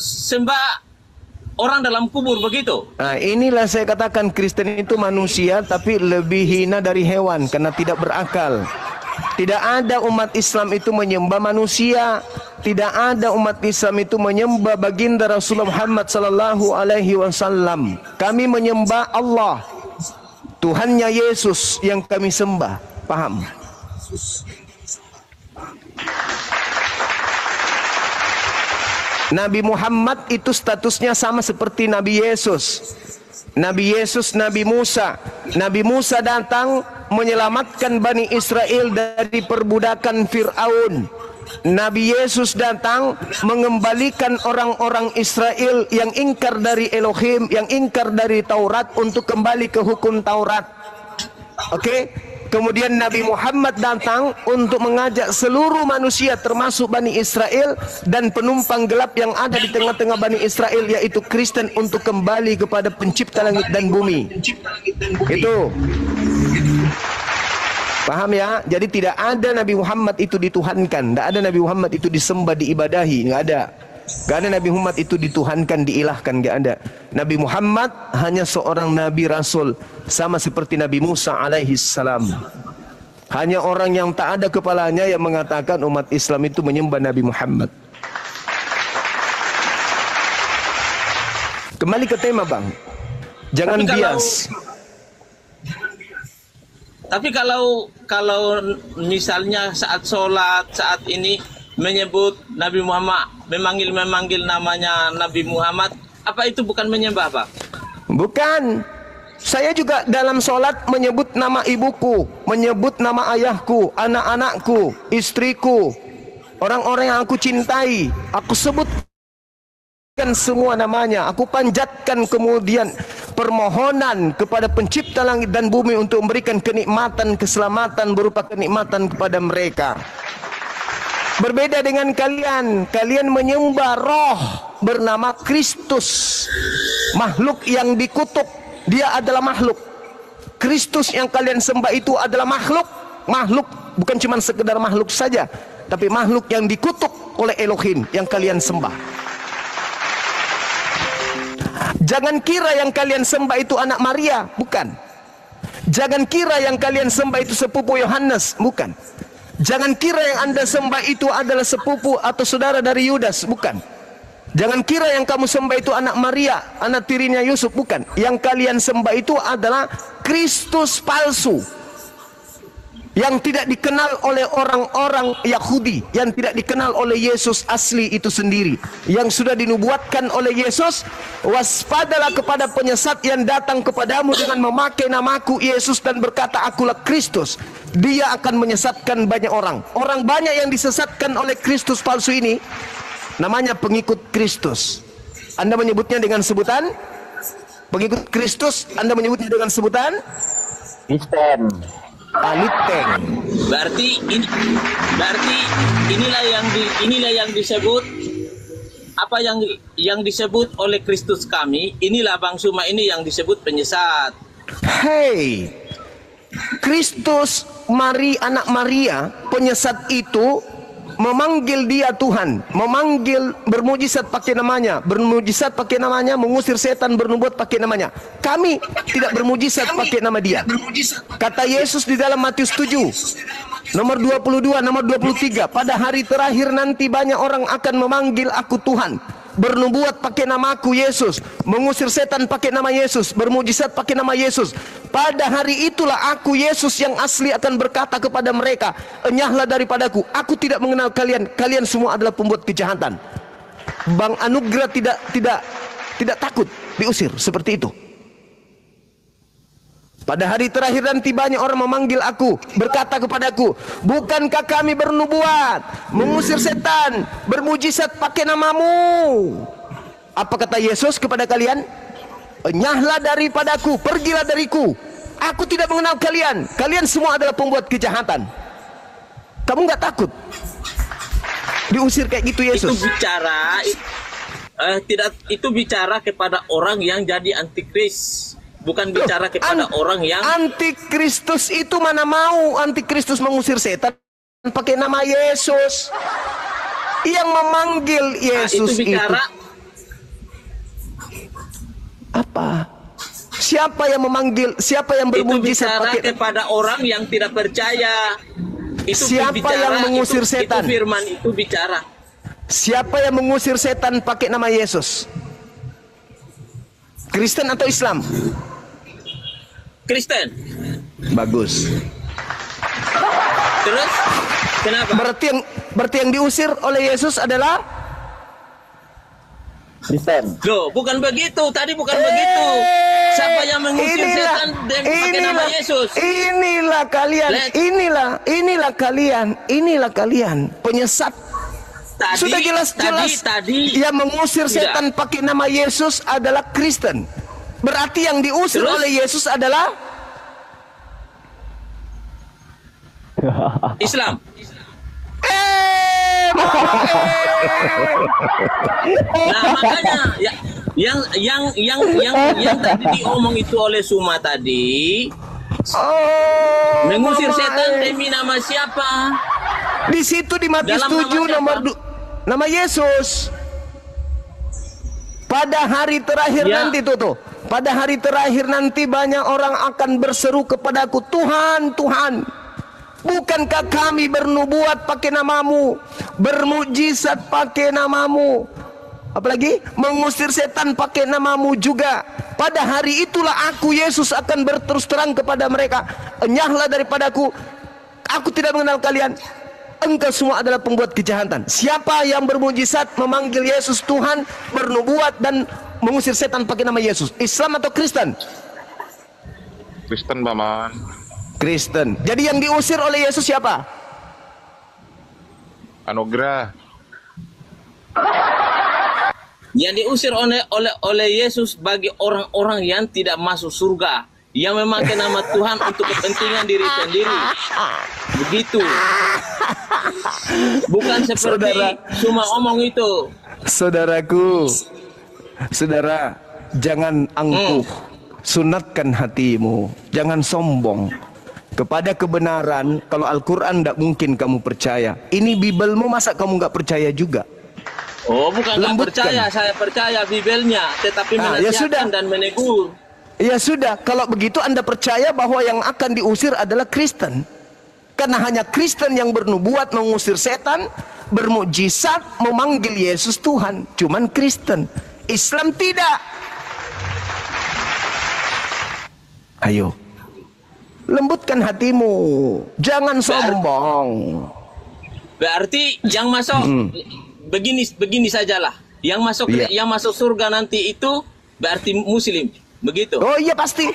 sembah orang dalam kubur begitu. Nah, inilah saya katakan Kristen itu manusia tapi lebih hina dari hewan karena tidak berakal. Tidak ada umat Islam itu menyembah manusia. Tidak ada umat Islam itu menyembah baginda Rasulullah Muhammad sallallahu alaihi wasallam. Kami menyembah Allah. Tuhannya Yesus yang kami sembah. Paham? Nabi Muhammad itu statusnya sama seperti Nabi Yesus. Nabi Yesus, Nabi Musa. Nabi Musa datang menyelamatkan Bani Israel dari perbudakan Fir'aun. Nabi Yesus datang mengembalikan orang-orang Israel yang ingkar dari Elohim, yang ingkar dari Taurat untuk kembali ke hukum Taurat. Oke? Kemudian Nabi Muhammad datang untuk mengajak seluruh manusia termasuk Bani Israel dan penumpang gelap yang ada di tengah-tengah Bani Israel yaitu Kristen untuk kembali kepada pencipta langit dan bumi. Itu. Paham ya? Jadi tidak ada Nabi Muhammad itu dituhankan, tidak ada Nabi Muhammad itu disembah, diibadahi, nggak ada. Nggak ada Nabi Muhammad itu dituhankan, diilahkan, nggak ada. Nabi Muhammad hanya seorang Nabi Rasul, sama seperti Nabi Musa alaihi salam. Hanya orang yang tak ada kepalanya yang mengatakan umat Islam itu menyembah Nabi Muhammad. Kembali ke tema, Bang. Jangan bias. Tapi kalau misalnya saat sholat saat ini menyebut Nabi Muhammad, memanggil namanya Nabi Muhammad, apa itu bukan menyembah, Pak? Bukan. Saya juga dalam sholat menyebut nama ibuku, menyebut nama ayahku, anak-anakku, istriku, orang-orang yang aku cintai. Aku sebutkan semua namanya. Aku panjatkan kemudian permohonan kepada pencipta langit dan bumi untuk memberikan kenikmatan, keselamatan berupa kenikmatan kepada mereka. Berbeda dengan kalian, kalian menyembah roh bernama Kristus, makhluk yang dikutuk. Dia adalah makhluk. Kristus yang kalian sembah itu adalah makhluk. Makhluk bukan cuma sekedar makhluk saja, tapi makhluk yang dikutuk oleh Elohim yang kalian sembah. Jangan kira yang kalian sembah itu anak Maria, bukan. Jangan kira yang kalian sembah itu sepupu Yohanes, bukan. Jangan kira yang Anda sembah itu adalah sepupu atau saudara dari Yudas, bukan. Jangan kira yang kamu sembah itu anak Maria, anak tirinya Yusuf, bukan. Yang kalian sembah itu adalah Kristus palsu, yang tidak dikenal oleh orang-orang Yahudi, yang tidak dikenal oleh Yesus asli itu sendiri, yang sudah dinubuatkan oleh Yesus. Waspadalah kepada penyesat yang datang kepadamu dengan memakai namaku Yesus dan berkata akulah Kristus. Dia akan menyesatkan banyak orang. Orang banyak yang disesatkan oleh Kristus palsu ini namanya pengikut Kristus. Anda menyebutnya dengan sebutan pengikut Kristus, Anda menyebutnya dengan sebutan Kristen. Aliteng. Berarti inilah yang disebut apa yang disebut oleh Kristus kami. Inilah Bang Suma ini yang disebut penyesat. Hey, Kristus anak Maria, penyesat itu memanggil dia Tuhan, memanggil, bermujizat pakai namanya, bermujizat pakai namanya, mengusir setan, bernubuat pakai namanya. Kami tidak bermujizat pakai nama dia. Kata Yesus di dalam Matius 7 nomor 22, nomor 23, pada hari terakhir nanti banyak orang akan memanggil aku Tuhan, bernubuat pakai namaku Yesus, mengusir setan pakai nama Yesus, bermujizat pakai nama Yesus. Pada hari itulah aku Yesus yang asli akan berkata kepada mereka, enyahlah daripadaku, aku tidak mengenal kalian, kalian semua adalah pembuat kejahatan. Bang Anugrah tidak takut diusir seperti itu. Pada hari terakhir nanti banyak orang memanggil aku, berkata kepadaku, bukankah kami bernubuat, mengusir setan, bermujizat pakai namamu? Apa kata Yesus kepada kalian? Enyahlah daripadaku, pergilah dariku, aku tidak mengenal kalian, kalian semua adalah pembuat kejahatan. Kamu nggak takut diusir kayak gitu Yesus? Itu bicara kepada orang yang jadi antikris. Bukan bicara kepada orang yang antikristus. Itu mana mau antikristus mengusir setan pakai nama Yesus? Yang memanggil Yesus itu bicara Apa? Siapa yang memanggil? Siapa yang Itu bermujizat bicara pakai? kepada orang yang tidak percaya. Itu Siapa bicara, yang mengusir setan? Itu firman itu bicara. Siapa yang mengusir setan pakai nama Yesus? Kristen atau Islam? Kristen. Bagus. Terus kenapa? Berarti yang diusir oleh Yesus adalah Kristen. Loh, bukan begitu. Tadi bukan begitu. Siapa yang mengusir setan dan pakai nama Yesus? Inilah kalian, inilah kalian penyesat. Tadi, Sudah jelas-jelas tadi yang mengusir tidak. setan pakai nama Yesus adalah Kristen. Berarti yang diusir Terus? oleh Yesus adalah Islam. Nah, makanya ya, yang tadi diomong itu oleh Suma tadi, mengusir Mama, setan demi nama siapa? Di situ di Matius Dalam 7 nama siapa? nama Yesus. Pada hari terakhir Ya. nanti tuh. Pada hari terakhir nanti banyak orang akan berseru kepadaku, Tuhan, Tuhan, bukankah kami bernubuat pakai namamu, bermujizat pakai namamu, apalagi mengusir setan pakai namamu juga. Pada hari itulah aku Yesus akan berterus terang kepada mereka, enyahlah daripadaku, aku tidak mengenal kalian. Engkau semua adalah pembuat kejahatan. Siapa yang bermujizat memanggil Yesus Tuhan, bernubuat dan mengusir setan pakai nama Yesus? Islam atau Kristen? Kristen, Paman. Kristen. Jadi yang diusir oleh Yesus siapa? Anugerah. Yang diusir oleh Yesus bagi orang-orang yang tidak masuk surga, yang memakai nama Tuhan untuk kepentingan diri sendiri. Begitu. Bukan seperti cuma omong itu. Saudaraku, saudara, jangan angkuh, sunatkan hatimu, jangan sombong kepada kebenaran. Kalau Al-Quran tidak mungkin kamu percaya. Ini Bibelmu, masa kamu nggak percaya juga? Oh, bukan nggak Lembutkan. percaya, saya percaya Bibelnya, tetapi Ah, ya sudah. menasihatkan dan menegur. Ya sudah, kalau begitu Anda percaya bahwa yang akan diusir adalah Kristen. Karena hanya Kristen yang bernubuat mengusir setan, bermujizat, memanggil Yesus Tuhan. Cuman Kristen. Islam tidak. Ayo, lembutkan hatimu, jangan sombong. Berarti yang masuk begini sajalah. Iya. Yang masuk surga nanti itu berarti Muslim. Begitu. Oh iya, pasti.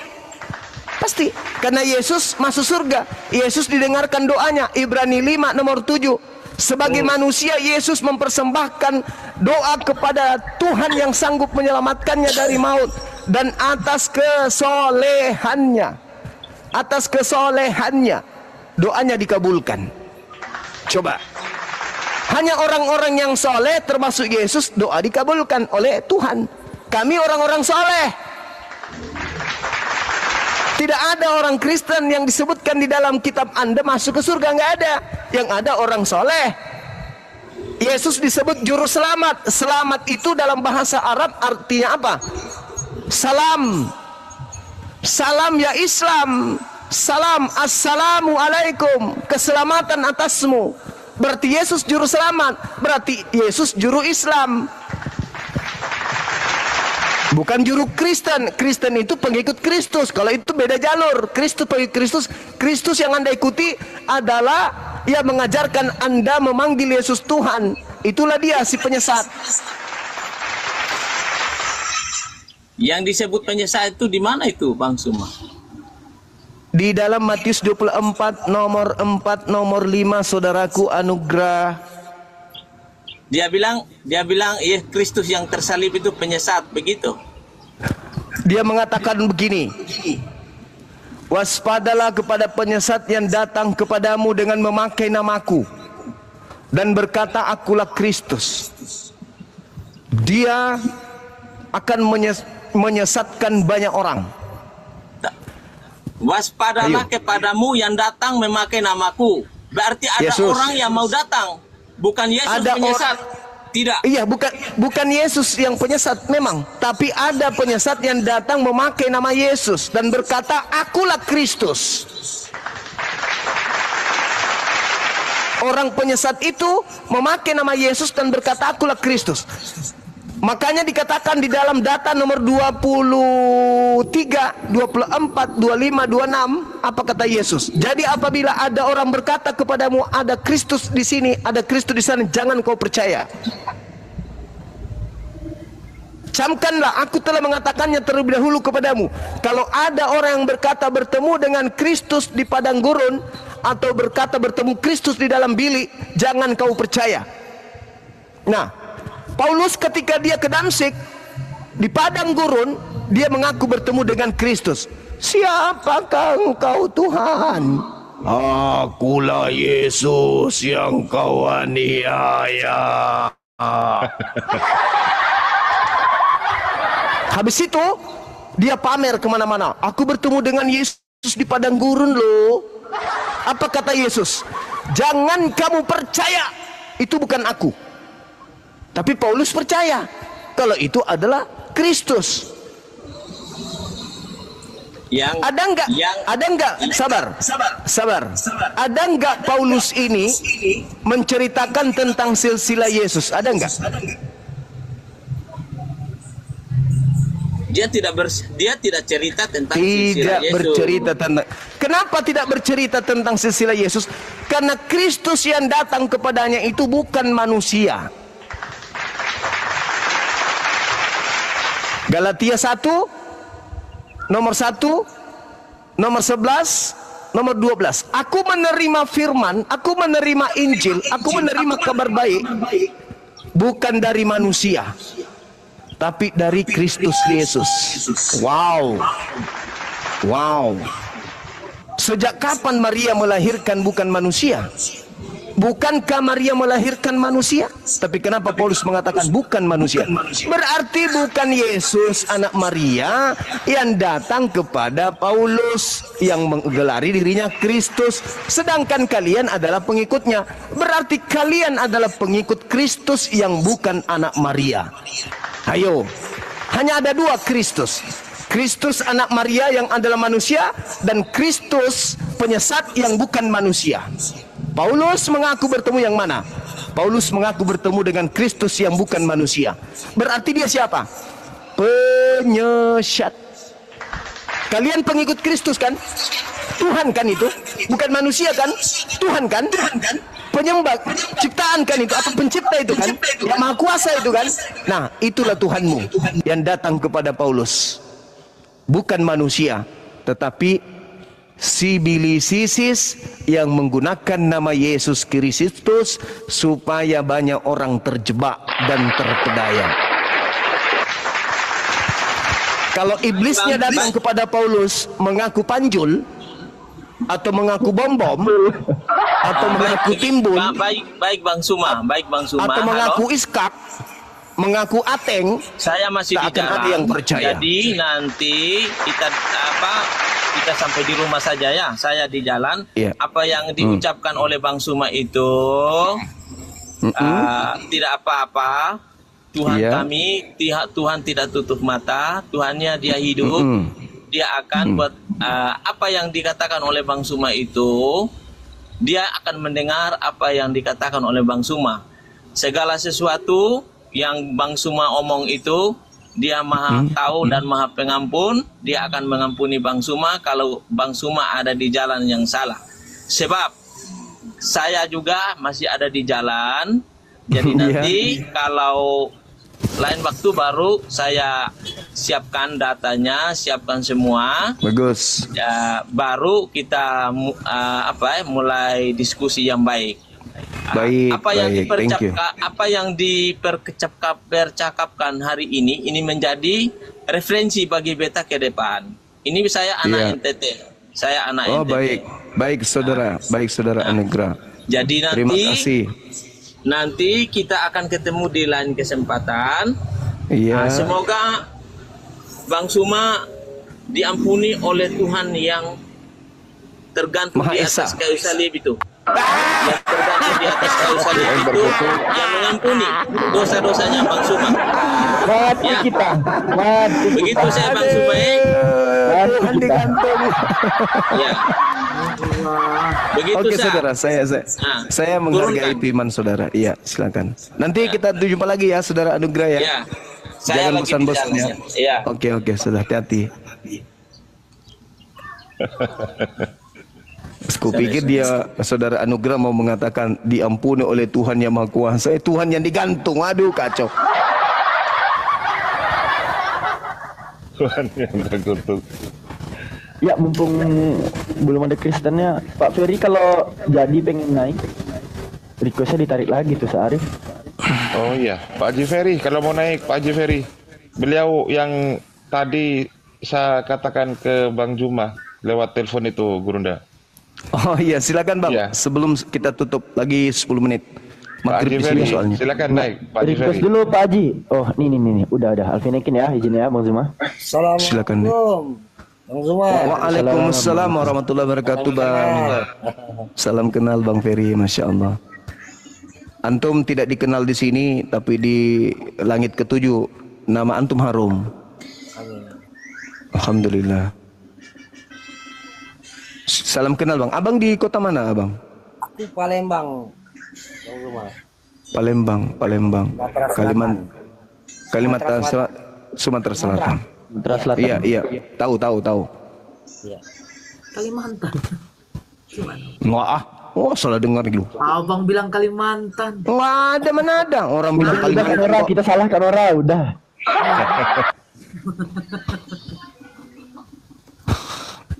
Pasti. Karena Yesus masuk surga. Yesus didengarkan doanya. Ibrani 5 nomor 7. Sebagai manusia, Yesus mempersembahkan doa kepada Tuhan yang sanggup menyelamatkannya dari maut. Dan atas kesolehannya, doanya dikabulkan. Coba. Hanya orang-orang yang soleh termasuk Yesus, doa dikabulkan oleh Tuhan. Kami orang-orang soleh. Tidak ada orang Kristen yang disebutkan di dalam kitab Anda masuk ke surga, nggak ada. Yang ada orang soleh. Yesus disebut juru selamat. Selamat itu dalam bahasa Arab artinya apa? Salam. Salam ya Islam. Salam, assalamu alaikum. Keselamatan atasmu. Berarti Yesus juru selamat. Berarti Yesus juru Islam. Bukan juru Kristen. Kristen itu pengikut Kristus. Kalau itu beda jalur. Kristus pengikut Kristus. Kristus yang Anda ikuti adalah yang mengajarkan Anda memanggil Yesus Tuhan. Itulah dia si penyesat. Yang disebut penyesat itu di mana itu, Bang Suma? Di dalam Matius 24 nomor 4 nomor 5, saudaraku, anugerah. Dia bilang ya Kristus yang tersalib itu penyesat, begitu. Dia mengatakan begini, waspadalah kepada penyesat yang datang kepadamu dengan memakai namaku dan berkata akulah Kristus. Dia akan menyesatkan banyak orang. Waspadalah kepadamu yang datang memakai namaku. Berarti ada Yesus. orang yang mau datang, bukan Yesus Ada penyesat. Tidak. Iya, bukan Yesus yang penyesat memang, tapi ada penyesat yang datang memakai nama Yesus dan berkata, "Akulah Kristus." Orang penyesat itu memakai nama Yesus dan berkata, "Akulah Kristus." Makanya dikatakan di dalam data nomor 23, 24, 25, 26, apa kata Yesus? Jadi apabila ada orang berkata kepadamu, ada Kristus di sini, ada Kristus di sana, jangan kau percaya. Camkanlah, aku telah mengatakannya terlebih dahulu kepadamu. Kalau ada orang yang berkata bertemu dengan Kristus di padang gurun, atau berkata bertemu Kristus di dalam bilik, jangan kau percaya. Nah, Paulus ketika dia ke Damsyik, di padang gurun, dia mengaku bertemu dengan Kristus. "Siapakah engkau Tuhan?" "Akulah Yesus yang kau aniaya." Habis itu, dia pamer kemana-mana. "Aku bertemu dengan Yesus di padang gurun loh." Apa kata Yesus? "Jangan kamu percaya, itu bukan aku." Tapi Paulus percaya kalau itu adalah Kristus. Ada enggak? Sabar. Ada enggak Paulus ini menceritakan tentang silsilah Yesus? Ada enggak? Dia tidak cerita tentang silsilah Tidak Yesus. bercerita tentang. Kenapa tidak bercerita tentang silsilah Yesus? Karena Kristus yang datang kepadanya itu bukan manusia. Galatia 1 nomor 1 nomor 11 nomor 12. Aku menerima firman, aku menerima Injil, aku menerima kabar baik bukan dari manusia, tapi dari Kristus Yesus. Wow. Sejak kapan Maria melahirkan bukan manusia? Bukankah Maria melahirkan manusia? Tapi kenapa Paulus mengatakan bukan manusia? Berarti bukan Yesus anak Maria yang datang kepada Paulus, yang menggelari dirinya Kristus, sedangkan kalian adalah pengikutnya. Berarti kalian adalah pengikut Kristus yang bukan anak Maria. Ayo, hanya ada dua Kristus. Kristus anak Maria yang adalah manusia, dan Kristus penyesat yang bukan manusia. Paulus mengaku bertemu yang mana? Paulus mengaku bertemu dengan Kristus yang bukan manusia. Berarti dia siapa? Penyesat. Kalian pengikut Kristus kan? Tuhan kan itu? Bukan manusia kan? Tuhan kan? Penyembah, ciptaan kan itu? Apa pencipta itu kan? Yang maha kuasa itu kan? Nah, itulah Tuhanmu yang datang kepada Paulus. Bukan manusia, tetapi sibilisis yang menggunakan nama Yesus Kristus supaya banyak orang terjebak dan terpedaya. Kalau iblisnya datang kepada Paulus mengaku panjul, atau mengaku bom-bom, atau mengaku timbun, baik Bang Suma, atau mengaku iskak, mengaku ateng, saya masih di tak akan jalan. ada yang percaya. Jadi nanti kita sampai di rumah saja ya. Saya di jalan. Yeah. Apa yang diucapkan oleh Bang Suma itu tidak apa-apa. Tuhan kami, Tuhan tidak tutup mata. Tuhannya dia hidup. Dia akan buat apa yang dikatakan oleh Bang Suma itu. Dia akan mendengar apa yang dikatakan oleh Bang Suma. Segala sesuatu yang Bang Suma omong itu, dia maha tahu dan maha pengampun. Dia akan mengampuni Bang Suma kalau Bang Suma ada di jalan yang salah. Sebab saya juga masih ada di jalan. Jadi nanti kalau lain waktu baru saya siapkan datanya, siapkan semua. Bagus. Ya, baru kita mulai diskusi yang baik. Apa yang dipercakapkan hari ini menjadi referensi bagi beta ke depan. Ini saya anak NTT. Saya anak NTT. Baik saudara, Anugrah. Jadi Terima kasih. Nanti kita akan ketemu di lain kesempatan. Iya. Semoga Bang Suma diampuni oleh Tuhan yang tergantung Maha di Esa. atas kayu salib itu. Yang tergantung di atas kayu salib itu yang mengampuni dosa-dosanya Bang Suma. Mati Ya. kita. Mati Begitu kita. saya Bang Sumaik. Tuhan digantung. Ya. Begitu Oke saudara, saya menghargai turunkan. firman saudara. Iya, silakan. Nanti kita jumpa lagi ya, saudara Anugrah ya. Ya. Saya Jangan lagi di bosan-bosan jalan. ya. Iya. Oke, sudah hati-hati. Aku pikir dia saudara Anugrah mau mengatakan diampuni oleh Tuhan yang Maha Kuasa. Tuhan yang digantung. Aduh kacau. Tuhan yang terkutuk. Ya mumpung belum ada Kristennya, Pak Ferry kalau jadi pengen naik, requestnya ditarik lagi tuh Arif. Oh iya, Pak Haji Ferry, kalau mau naik Pak Haji Ferry, beliau yang tadi saya katakan ke Bang Juma lewat telepon itu, Gurunda. Oh iya, silakan Bang. Iya. Sebelum kita tutup lagi 10 menit. Pak Maghrib Haji di sini Ferry, soalnya. silakan naik Pak Haji Request Ferry. dulu Pak Haji. Oh nih. Udah. Alfinekin ya, izin ya Bang Zuma. Silakan. Bang Zuma. Waalaikumsalam warahmatullahi wabarakatuh Bang. Salam kenal Bang Ferry, Masya Allah. Antum tidak dikenal di sini, tapi di langit ketujuh nama antum harum. Alhamdulillah. Salam kenal Bang. Abang di kota mana Abang? Aku Palembang. Bang Zuma. Palembang. Kalimantan Sumatera Selatan. Terus Selatan. Iya. Tahu. Iya. Kalimantan. Gimana? Nggak ah. Oh, salah dengar gitu. Abang bilang Kalimantan. Nggak ada mana ada orang bilang Udah kan Kalimantan. Ora, kita salahkan Ora, udah.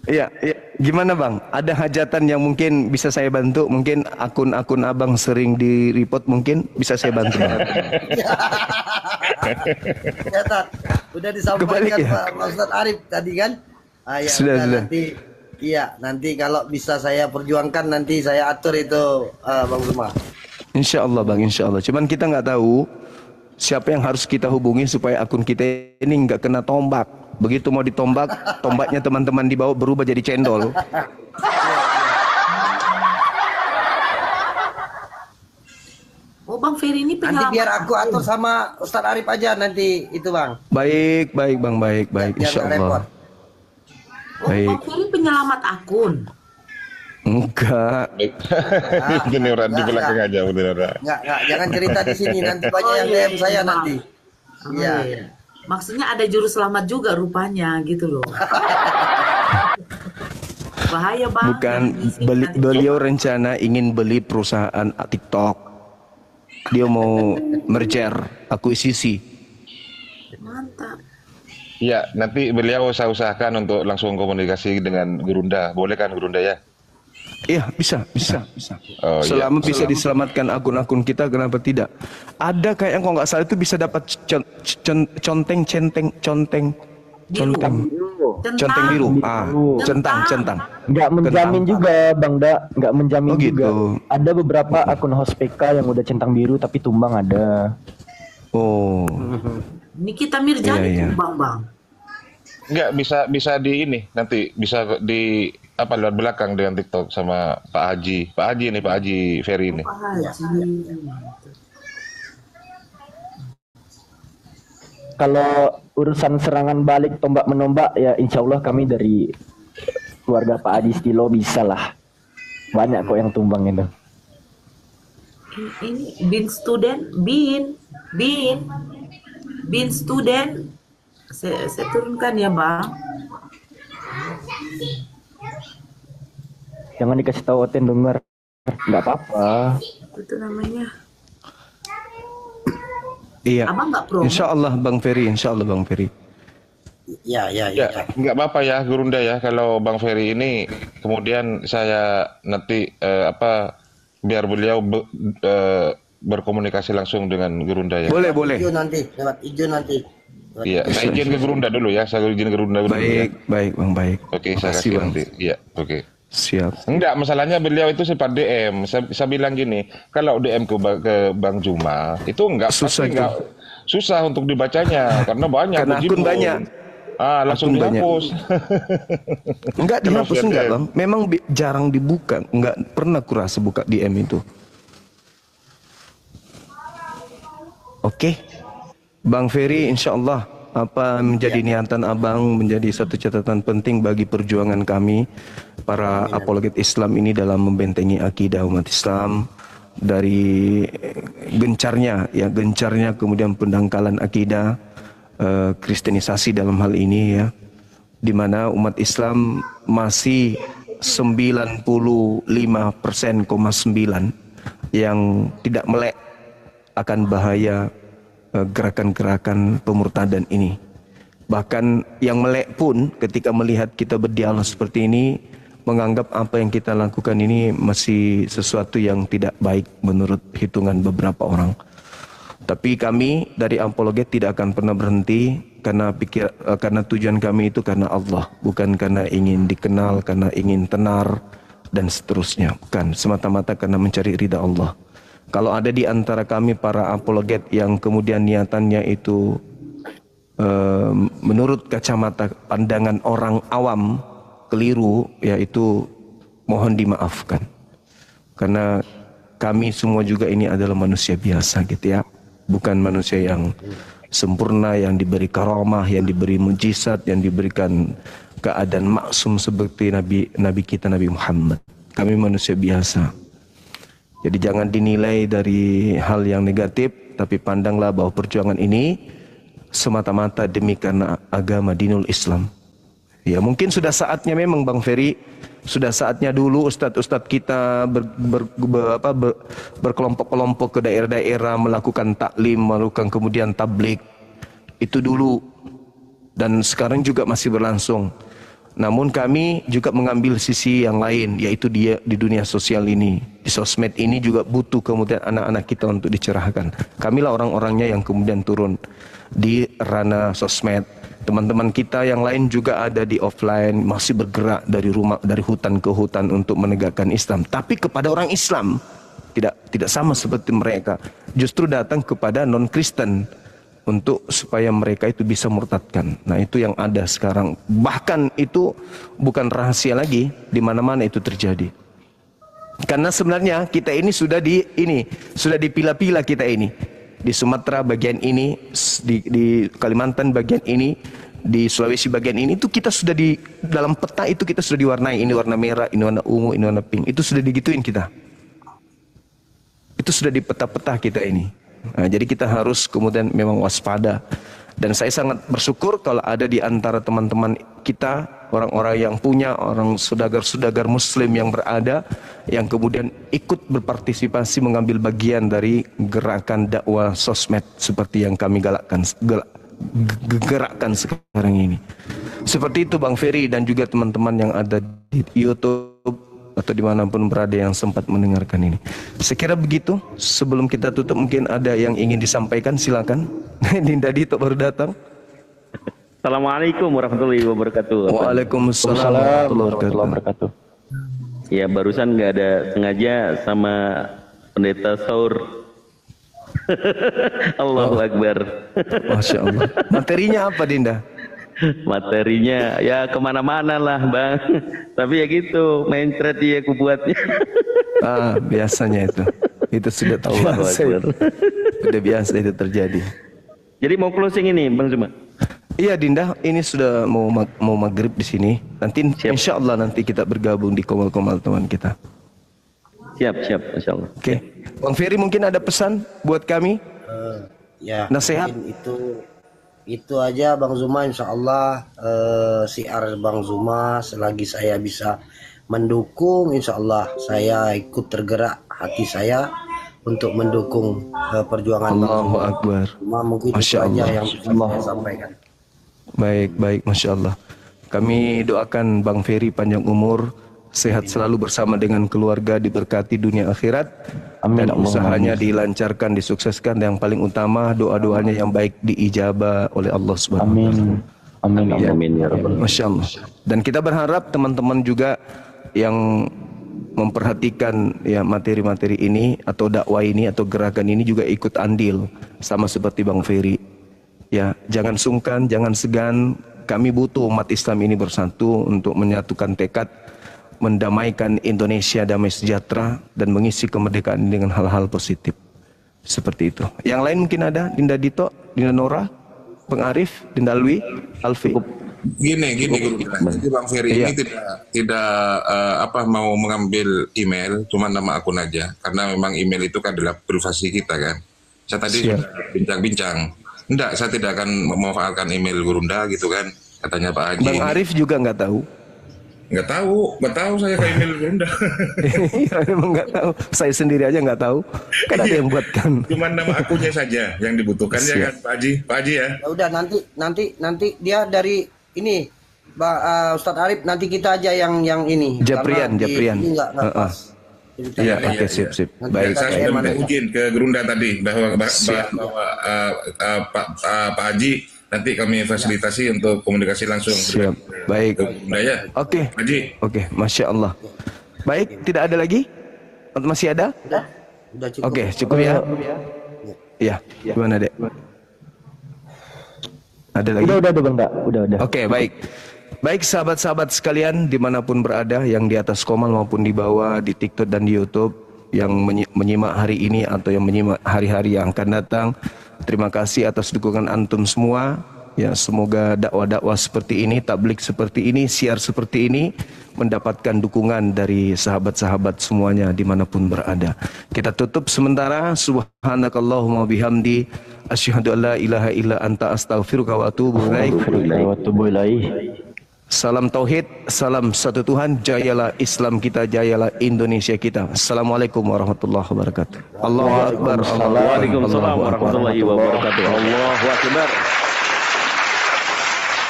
Iya. Gimana Bang? Ada hajatan yang mungkin bisa saya bantu? Mungkin akun-akun Abang sering di report, mungkin bisa saya bantu Bang. Ya, Tat. Udah Kebalik disampaikan ya? Pak Ustadz Arif tadi kan? Ah, ya, Sudah. Nanti kalau bisa saya perjuangkan nanti saya atur itu Bang Zuma. Insya Allah Bang, insya Allah. Cuman kita nggak tahu siapa yang harus kita hubungi supaya akun kita ini nggak kena tombak. Begitu mau ditombak, tombaknya teman-teman di bawah berubah jadi cendol. Oh, Bang Ferry ini Nanti penyelamat. biar aku atur sama Ustadz Arif aja nanti itu Bang. Baik Bang, baik. Biar Insya nggak repot. Allah. Oh, Baik. Bang Ferry penyelamat akun. Enggak. Beneran di belakang aja, beneran. Enggak, jangan cerita di sini nanti banyak yang DM saya Bang. nanti. Oh, Iya. iya. Maksudnya ada juru selamat juga rupanya gitu loh. Bahaya banget. Bukan, Di sini nanti beliau rencana ingin beli perusahaan TikTok. Dia mau merger, akuisisi. mantap. Iya, nanti beliau saya usahakan untuk langsung komunikasi dengan Gurunda. Boleh kan Gurunda ya? Iya, bisa. Oh, iya. Selama bisa diselamatkan akun-akun kita, kenapa tidak? Ada kayak yang kalau nggak salah itu bisa dapat conteng biru. Centang. Nggak menjamin juga Bang Da, nggak menjamin Oh, gitu. juga. Ada beberapa akun host PK yang udah centang biru tapi tumbang ada. Oh, Nikita Mirjani Iya. tuh Bang. Enggak, bisa di ini nanti bisa di lewat belakang dengan TikTok sama Pak Haji. Pak Haji Ferry ini. Pak Haji. Kalau urusan serangan balik tombak menombak ya insya Allah kami dari keluarga Pak Adi Stilo bisa lah. Banyak kok yang tumbang itu. Ini bin student. Saya turunkan ya Bang. Jangan dikasih tahu Oten denger. Nggak apa-apa. Itu namanya. iya. Abang nggak promo. Insya Allah Bang Ferry. Iya. Ya, nggak apa-apa ya Gurunda ya kalau Bang Ferry ini kemudian saya nanti biar beliau berkomunikasi langsung dengan Gurunda ya. Boleh. Lewat hijau nanti. Iya, saya izin ke Gurunda dulu ya. Saya izin ke Gurunda dulu ya. Baik Bang, baik. Oke, saya Makasih, kasih Bang. nanti. Iya, oke. Siap. Enggak, masalahnya beliau itu sempat DM. Saya bilang gini, kalau DM ke Bang Juma itu Susah itu. susah untuk dibacanya karena banyak. Karena akun berjibun. banyak. Langsung akun banyak. dihapus. Enggak Kalau dihapus, share enggak DM. bang. Memang jarang dibuka. Enggak pernah kurasa buka DM itu. Oke, Bang Ferry, insya Allah apa menjadi niatan abang menjadi satu catatan penting bagi perjuangan kami para apologet Islam ini dalam membentengi akidah umat Islam dari gencarnya kemudian pendangkalan akidah, kristenisasi dalam hal ini ya, di mana umat Islam masih 95,9% yang tidak melek akan bahaya gerakan-gerakan pemurtadan ini. Bahkan yang melek pun ketika melihat kita berdialog seperti ini menganggap apa yang kita lakukan ini masih sesuatu yang tidak baik menurut hitungan beberapa orang. Tapi kami dari Apologet tidak akan pernah berhenti karena tujuan kami itu karena Allah, bukan karena ingin dikenal, karena ingin tenar dan seterusnya. Bukan, semata-mata karena mencari ridha Allah. Kalau ada di antara kami para apologet yang kemudian niatannya itu menurut kacamata pandangan orang awam keliru, yaitu mohon dimaafkan. Karena kami semua juga ini adalah manusia biasa gitu ya. Bukan manusia yang sempurna, yang diberi karamah, yang diberi mujizat, yang diberikan keadaan maksum seperti Nabi kita Nabi Muhammad. Kami manusia biasa. Jadi jangan dinilai dari hal yang negatif, tapi pandanglah bahwa perjuangan ini semata-mata demi karena agama dinul Islam. Ya mungkin sudah saatnya memang Bang Ferry, sudah saatnya dulu ustadz-ustadz kita berkelompok-kelompok ke daerah-daerah melakukan taklim, melakukan kemudian tablik. Itu dulu dan sekarang juga masih berlangsung. Namun kami juga mengambil sisi yang lain, yaitu dia di dunia sosial ini, di sosmed ini juga butuh kemudian anak-anak kita untuk dicerahkan. Kamilah orang-orangnya yang kemudian turun di ranah sosmed. Teman-teman kita yang lain juga ada di offline, masih bergerak dari rumah, dari hutan ke hutan untuk menegakkan Islam. Tapi kepada orang Islam tidak sama seperti mereka. Justru datang kepada non-Kristen untuk supaya mereka itu bisa murtadkan. Nah itu yang ada sekarang. Bahkan itu bukan rahasia lagi, di mana-mana itu terjadi. Karena sebenarnya kita ini sudah dipilah-pilah kita ini. Di Sumatera bagian ini, di Kalimantan bagian ini, di Sulawesi bagian ini, itu kita sudah di dalam peta itu kita sudah diwarnai. Ini warna merah, ini warna ungu, ini warna pink. Itu sudah digituin kita. Itu sudah di peta-peta kita ini. Nah, jadi kita harus kemudian memang waspada. Dan saya sangat bersyukur kalau ada di antara teman-teman kita, orang-orang yang punya, orang saudagar-saudagar muslim yang berada, yang kemudian ikut berpartisipasi mengambil bagian dari gerakan dakwah sosmed seperti yang kami gerakkan sekarang ini. Seperti itu Bang Ferry dan juga teman-teman yang ada di YouTube atau dimanapun berada yang sempat mendengarkan ini. Sekira begitu. Sebelum kita tutup mungkin ada yang ingin disampaikan, silakan. Dinda Dito baru datang. Assalamualaikum warahmatullahi wabarakatuh. Waalaikumsalam warahmatullahi wabarakatuh. Ya barusan nggak ada sengaja sama pendeta Saur. Allahu Akbar. Masya Allah. Materinya apa Dinda? Materinya ya kemana-mana lah bang. Tapi ya gitu, main thread ya aku buatnya. Biasanya itu sudah terbiasa. Sudah biasa itu terjadi. Jadi mau closing ini Bang Zuma? Iya Dinda, ini sudah mau maghrib di sini. Nanti insya Allah nanti kita bergabung di komal-komal teman kita. Siap, insya Allah. Oke. Bang Ferry mungkin ada pesan buat kami? Ya. Nasihat? Itu aja Bang Zuma, insya Allah siar Bang Zuma selagi saya bisa mendukung, insya Allah saya ikut tergerak hati saya untuk mendukung perjuangan Bang Zuma. Akbar. Mungkin itu aja yang bisa saya sampaikan. Baik, Masya Allah. Kami doakan Bang Ferry panjang umur, sehat selalu bersama dengan keluarga, diberkati dunia akhirat. Amin. Dan usahanya dilancarkan, disukseskan. Yang paling utama doa-doanya yang baik diijabah oleh Allah Subhanahu wa Ta'ala. Amin. Ya. Amin ya Rabbal. Masya Allah. Dan kita berharap teman-teman juga yang memperhatikan ya materi-materi ini atau dakwah ini atau gerakan ini juga ikut andil sama seperti Bang Ferry. Ya, jangan sungkan, jangan segan kami butuh umat Islam ini bersatu untuk menyatukan tekad, mendamaikan Indonesia damai sejahtera dan mengisi kemerdekaan dengan hal-hal positif. Seperti itu. Yang lain mungkin ada, Dinda Dito, Dinda Nora, Bang Arif, Dinda Alwi, Alfi. Gini Guru. Jadi Bang Ferry Iya. ini tidak mau mengambil email, cuma nama akun aja, karena memang email itu kan adalah privasi kita kan. Saya tadi Siap. sudah bincang-bincang. Enggak, saya tidak akan memanfaatkan email Gurunda gitu kan, katanya Pak Haji. Bang Arif juga nggak tahu. Nggak tahu saya ke email Gurunda. Iya, memang nggak tahu. Saya sendiri aja nggak tahu. Kan ada yang buatkan. Cuma nama akunnya saja yang dibutuhkan ya Siap. kan Pak Haji ya. Ya udah nanti dia dari ini Ustadz Arif, nanti kita aja yang ini. Japrian, Karena di Japrian. ini nggak pas. Iya, Oke, sip. Nanti Baik, kita Saya baik. sudah mana minta ya? izin ke Gerunda tadi bahwa Siap. Pak Haji nanti kami fasilitasi untuk komunikasi langsung Siap. Baik. ke Gerunda ya. Oke. Pak Haji. Oke, Masya Allah. Baik, tidak ada lagi? Masih ada? Udah cukup. Oke, cukup ya. Iya, gimana Dek? Ada lagi? Udah Bang Da, udah. Oke, baik. Baik sahabat-sahabat sekalian dimanapun berada, yang di atas komal maupun di bawah, di TikTok dan di YouTube, yang menyimak hari ini atau yang menyimak hari-hari yang akan datang, terima kasih atas dukungan antum semua. Ya, semoga dakwah-dakwah seperti ini, tablik seperti ini, siar seperti ini mendapatkan dukungan dari sahabat-sahabat semuanya dimanapun berada. Kita tutup sementara. Subhanakallahumma bihamdi, asyhadu an la ilaha illa anta astaghfiruka wa atubu ilaik. Salam tauhid, salam satu Tuhan, jayalah Islam kita, jayalah Indonesia kita. Assalamualaikum warahmatullahi wabarakatuh. Allahu akbar. Waalaikumsalam warahmatullahi wabarakatuh. Allahu akbar.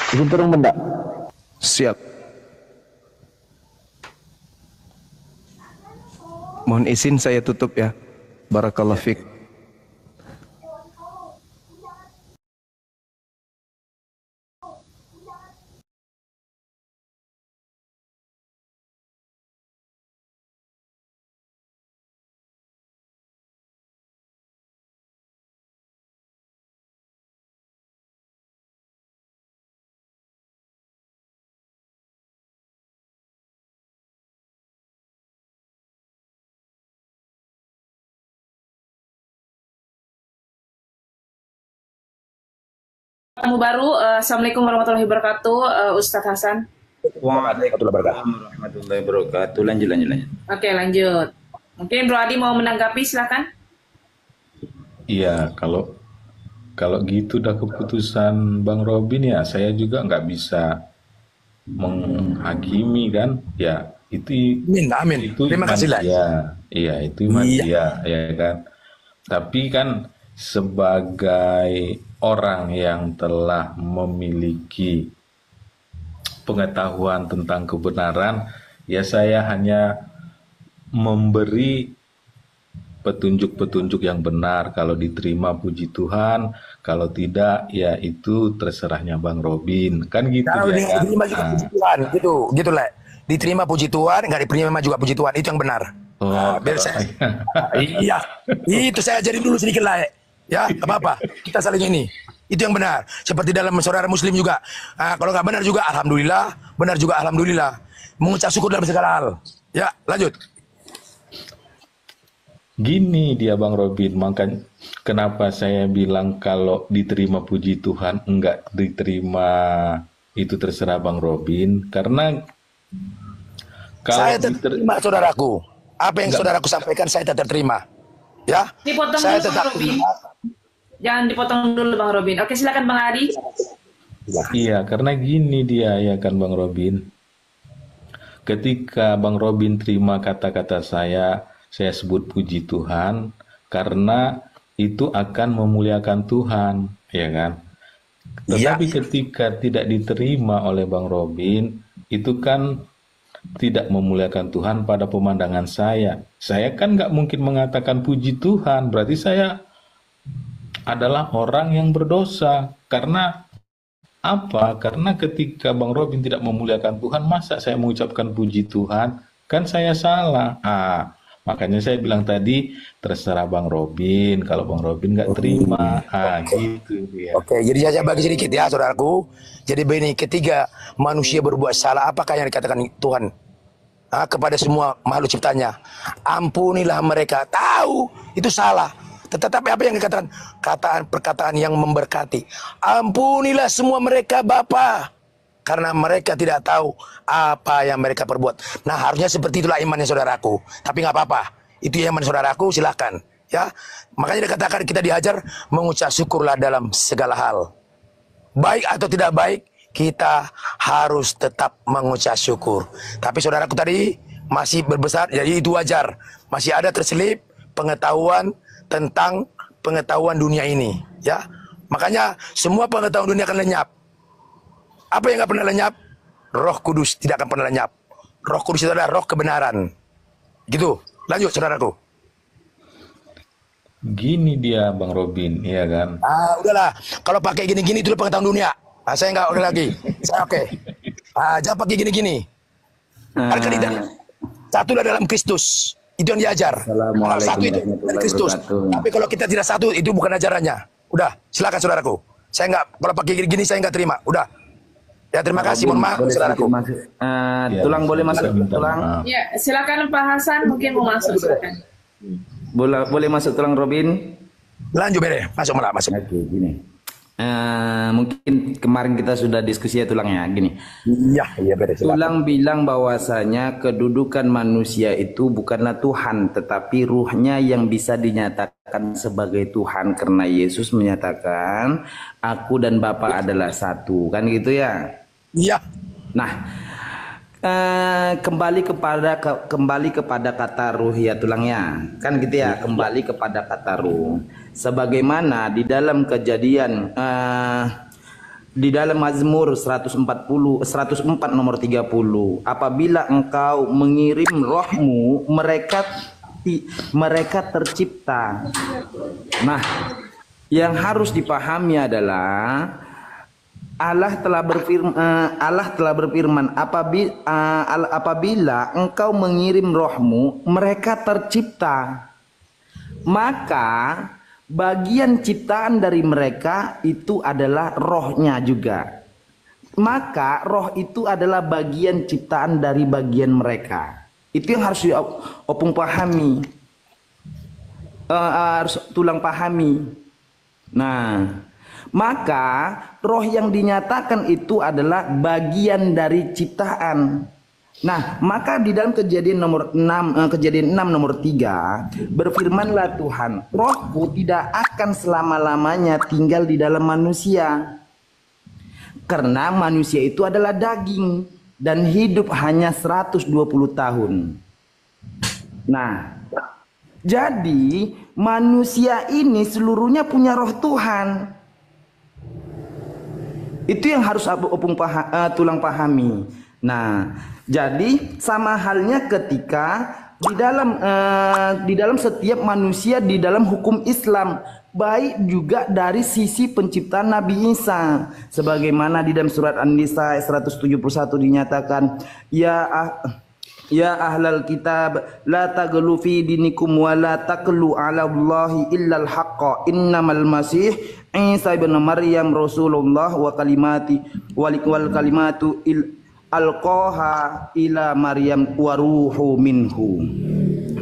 Izin turun Bang Da. Siap. Mohon izin saya tutup ya. Barakallahu fiik. Tamu baru, Assalamualaikum warahmatullahi wabarakatuh, Ustadz Hasan. Waalaikumsalam warahmatullahi wabarakatuh. Lanjut. Oke, lanjut. Mungkin Bro Adi mau menanggapi, silakan. Iya, kalau gitu udah keputusan Bang Robin ya, saya juga nggak bisa menghakimi kan. Ya, itu Amin. itu Terima iman kasih lah. dia. Iya, itu iman Iya. dia, ya kan. Tapi kan sebagai orang yang telah memiliki pengetahuan tentang kebenaran, ya saya hanya memberi petunjuk-petunjuk yang benar. Kalau diterima puji Tuhan, kalau tidak ya itu terserahnya Bang Robin. Kan gitu Kalau ya kan. diterima juga puji Tuhan, gitu lah. Diterima puji Tuhan, nggak diterima juga puji Tuhan, itu yang benar. Biar saya. Iya, itu saya ajarin dulu sedikit lah. Ya, nggak apa-apa. Kita saling ini. Itu yang benar. Seperti dalam saudara Muslim juga. Kalau nggak benar juga, alhamdulillah. Benar juga, alhamdulillah. Mengucap syukur dalam segala hal. Ya, lanjut. Gini dia Bang Robin, makanya kenapa saya bilang kalau diterima puji Tuhan, enggak diterima itu terserah Bang Robin, karena kalau Saya terima saudaraku. Apa yang saudaraku sampaikan saya tetap terima. Ya, Dipotong saya dulu, tetap Bang Robin. terima. Jangan dipotong dulu, Bang Robin. Oke, silakan Bang Adi. iya, karena gini dia ya kan Bang Robin. Ketika Bang Robin terima kata-kata saya sebut puji Tuhan karena itu akan memuliakan Tuhan, ya kan? Tetapi ketika tidak diterima oleh Bang Robin, itu kan tidak memuliakan Tuhan pada pemandangan saya. Saya kan nggak mungkin mengatakan puji Tuhan, berarti saya adalah orang yang berdosa. Karena apa? Karena ketika Bang Robin tidak memuliakan Tuhan, masa saya mengucapkan puji Tuhan? Kan saya salah. Makanya saya bilang tadi terserah Bang Robin. Kalau Bang Robin nggak terima, gitu ya. Oke, jadi saya bagi sedikit ya, saudaraku. Jadi begini, ketika manusia berbuat salah, apakah yang dikatakan Tuhan kepada semua makhluk ciptanya? Ampunilah mereka. Tahu itu salah. Tetapi apa yang dikatakan? Perkataan yang memberkati. Ampunilah semua mereka, Bapa, karena mereka tidak tahu apa yang mereka perbuat. Nah, harusnya seperti itulah imannya saudaraku. Tapi nggak apa-apa. Itu iman saudaraku, silakan. Ya, makanya dikatakan kita diajar mengucap syukurlah dalam segala hal. Baik atau tidak baik, kita harus tetap mengucap syukur. Tapi saudaraku tadi masih berbesar, jadi itu wajar. Masih ada terselip pengetahuan tentang pengetahuan dunia ini. Ya, makanya semua pengetahuan dunia akan lenyap. Apa yang nggak pernah lenyap? Roh Kudus tidak akan pernah lenyap. Roh Kudus itu adalah roh kebenaran. Gitu. Lanjut, saudaraku. Gini dia Bang Robin, iya kan? Udahlah. Kalau pakai gini-gini itu pengetahuan dunia. Saya nggak udah lagi. Saya oke. Jangan pakai gini-gini. Satulah dalam Kristus. Itu yang diajar. Kalau satu itu dalam Kristus. Tapi kalau kita tidak satu, itu bukan ajarannya. Udah, silakan saudaraku. Saya nggak, kalau pakai gini-gini saya nggak terima. Udah. Ya, terima kasih, mohon maaf, saudaraku. Tulang boleh masuk, tulang? Ya, silakan Pak Hasan, mungkin mau masuk, silakan. Boleh masuk, tulang Robin? Lanjut, Bere. Masuk, malah, masuk. Oke, gini. Mungkin kemarin kita sudah diskusi ya, tulangnya, gini. Iya, Bere. Tulang bilang bahwasanya kedudukan manusia itu bukanlah Tuhan, tetapi ruhnya yang bisa dinyatakan sebagai Tuhan, karena Yesus menyatakan, aku dan Bapa adalah satu, kan gitu ya? Iya. Nah, kembali kepada kata ruh ya, tulangnya, kan gitu ya, kembali kepada kata ruh. Sebagaimana di dalam Kejadian, di dalam Mazmur 104 nomor 30, apabila engkau mengirim rohmu, mereka tercipta. Nah, yang harus dipahami adalah Allah telah berfirman, apabila engkau mengirim rohmu, mereka tercipta. Maka bagian ciptaan dari mereka itu adalah rohnya juga. Maka roh itu adalah bagian ciptaan dari bagian mereka. Itu yang harus opung pahami, harus tulang pahami. Nah, maka roh yang dinyatakan itu adalah bagian dari ciptaan. Nah, maka di dalam Kejadian 6 nomor 3 berfirmanlah Tuhan, rohku tidak akan selama-lamanya tinggal di dalam manusia, karena manusia itu adalah daging dan hidup hanya 120 tahun. Nah, jadi manusia ini seluruhnya punya roh Tuhan. Itu yang harus tulang pahami. Nah, jadi sama halnya ketika di dalam setiap manusia di dalam hukum Islam, baik juga dari sisi penciptaan Nabi Isa, sebagaimana di dalam surat An-Nisa 171 dinyatakan, ya ahlal kitab la taghlu fi dinikum wa la taqlu ala Allahi illal haqqa innamal masih Isa ibn Maryam Rasulullah wa kalimatu alqaha ila Maryam wa ruhu minhu.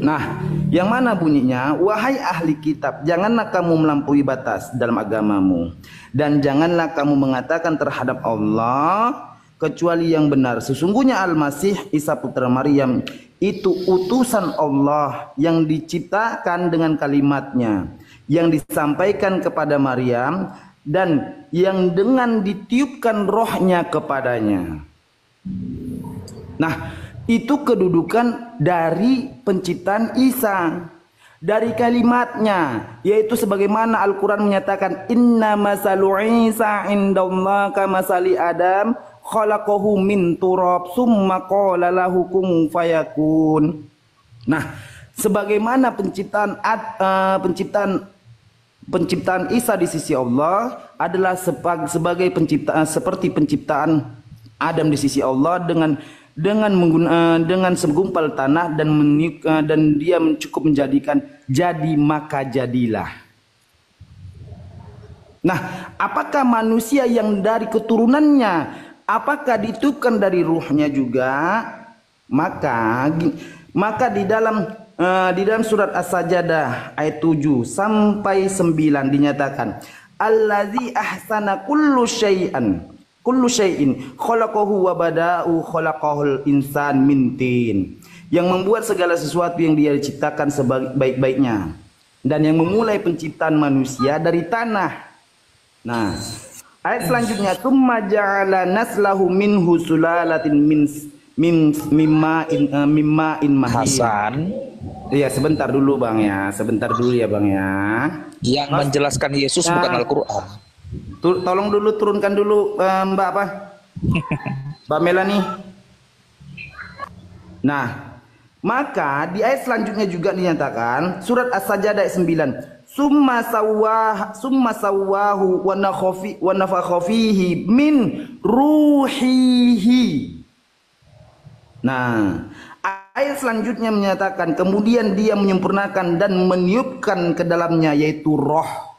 Nah, yang mana bunyinya? Wahai ahli kitab, janganlah kamu melampaui batas dalam agamamu, dan janganlah kamu mengatakan terhadap Allah kecuali yang benar. Sesungguhnya Al-Masih Isa putra Maryam itu utusan Allah yang diciptakan dengan kalimatnya, yang disampaikan kepada Maryam, dan yang dengan ditiupkan rohnya kepadanya. Nah, itu kedudukan dari penciptaan Isa, dari kalimatnya, yaitu sebagaimana Al-Quran menyatakan, inna masalu Isa indallah kamasali Adam khalaqahu min turab summa qala lahu kun fayakun. Nah, sebagaimana penciptaan Isa di sisi Allah adalah sebagai penciptaan seperti penciptaan Adam di sisi Allah, dengan dengan segumpal tanah dan dia cukup menjadikan jadi maka jadilah. Nah, apakah manusia yang dari keturunannya apakah ditiupkan dari ruhnya juga? Maka di dalam surat As-Sajdah ayat 7 sampai 9 dinyatakan allazi ahsana kullu syai'in khalaqahu wa bada'u khalaqahul insan min tin, yang membuat segala sesuatu yang dia ciptakan sebaik-baiknya dan yang memulai penciptaan manusia dari tanah. Nah, ayat selanjutnya tsumma ja'ala naslahu minhu sulalatin mimma'in mahin. Hasan. Iya, sebentar dulu Bang ya. Sebentar dulu ya Bang ya. Yang menjelaskan Yesus bukan Al-Qur'an. Tolong dulu turunkan dulu Mbak apa? Mbak Melani. Nah, maka di ayat selanjutnya juga dinyatakan surat As-Sajdah ayat 9. Summa sawwahu wa nafakha fihi min ruhihi. Nah, ayat selanjutnya menyatakan kemudian dia menyempurnakan dan meniupkan ke dalamnya yaitu roh.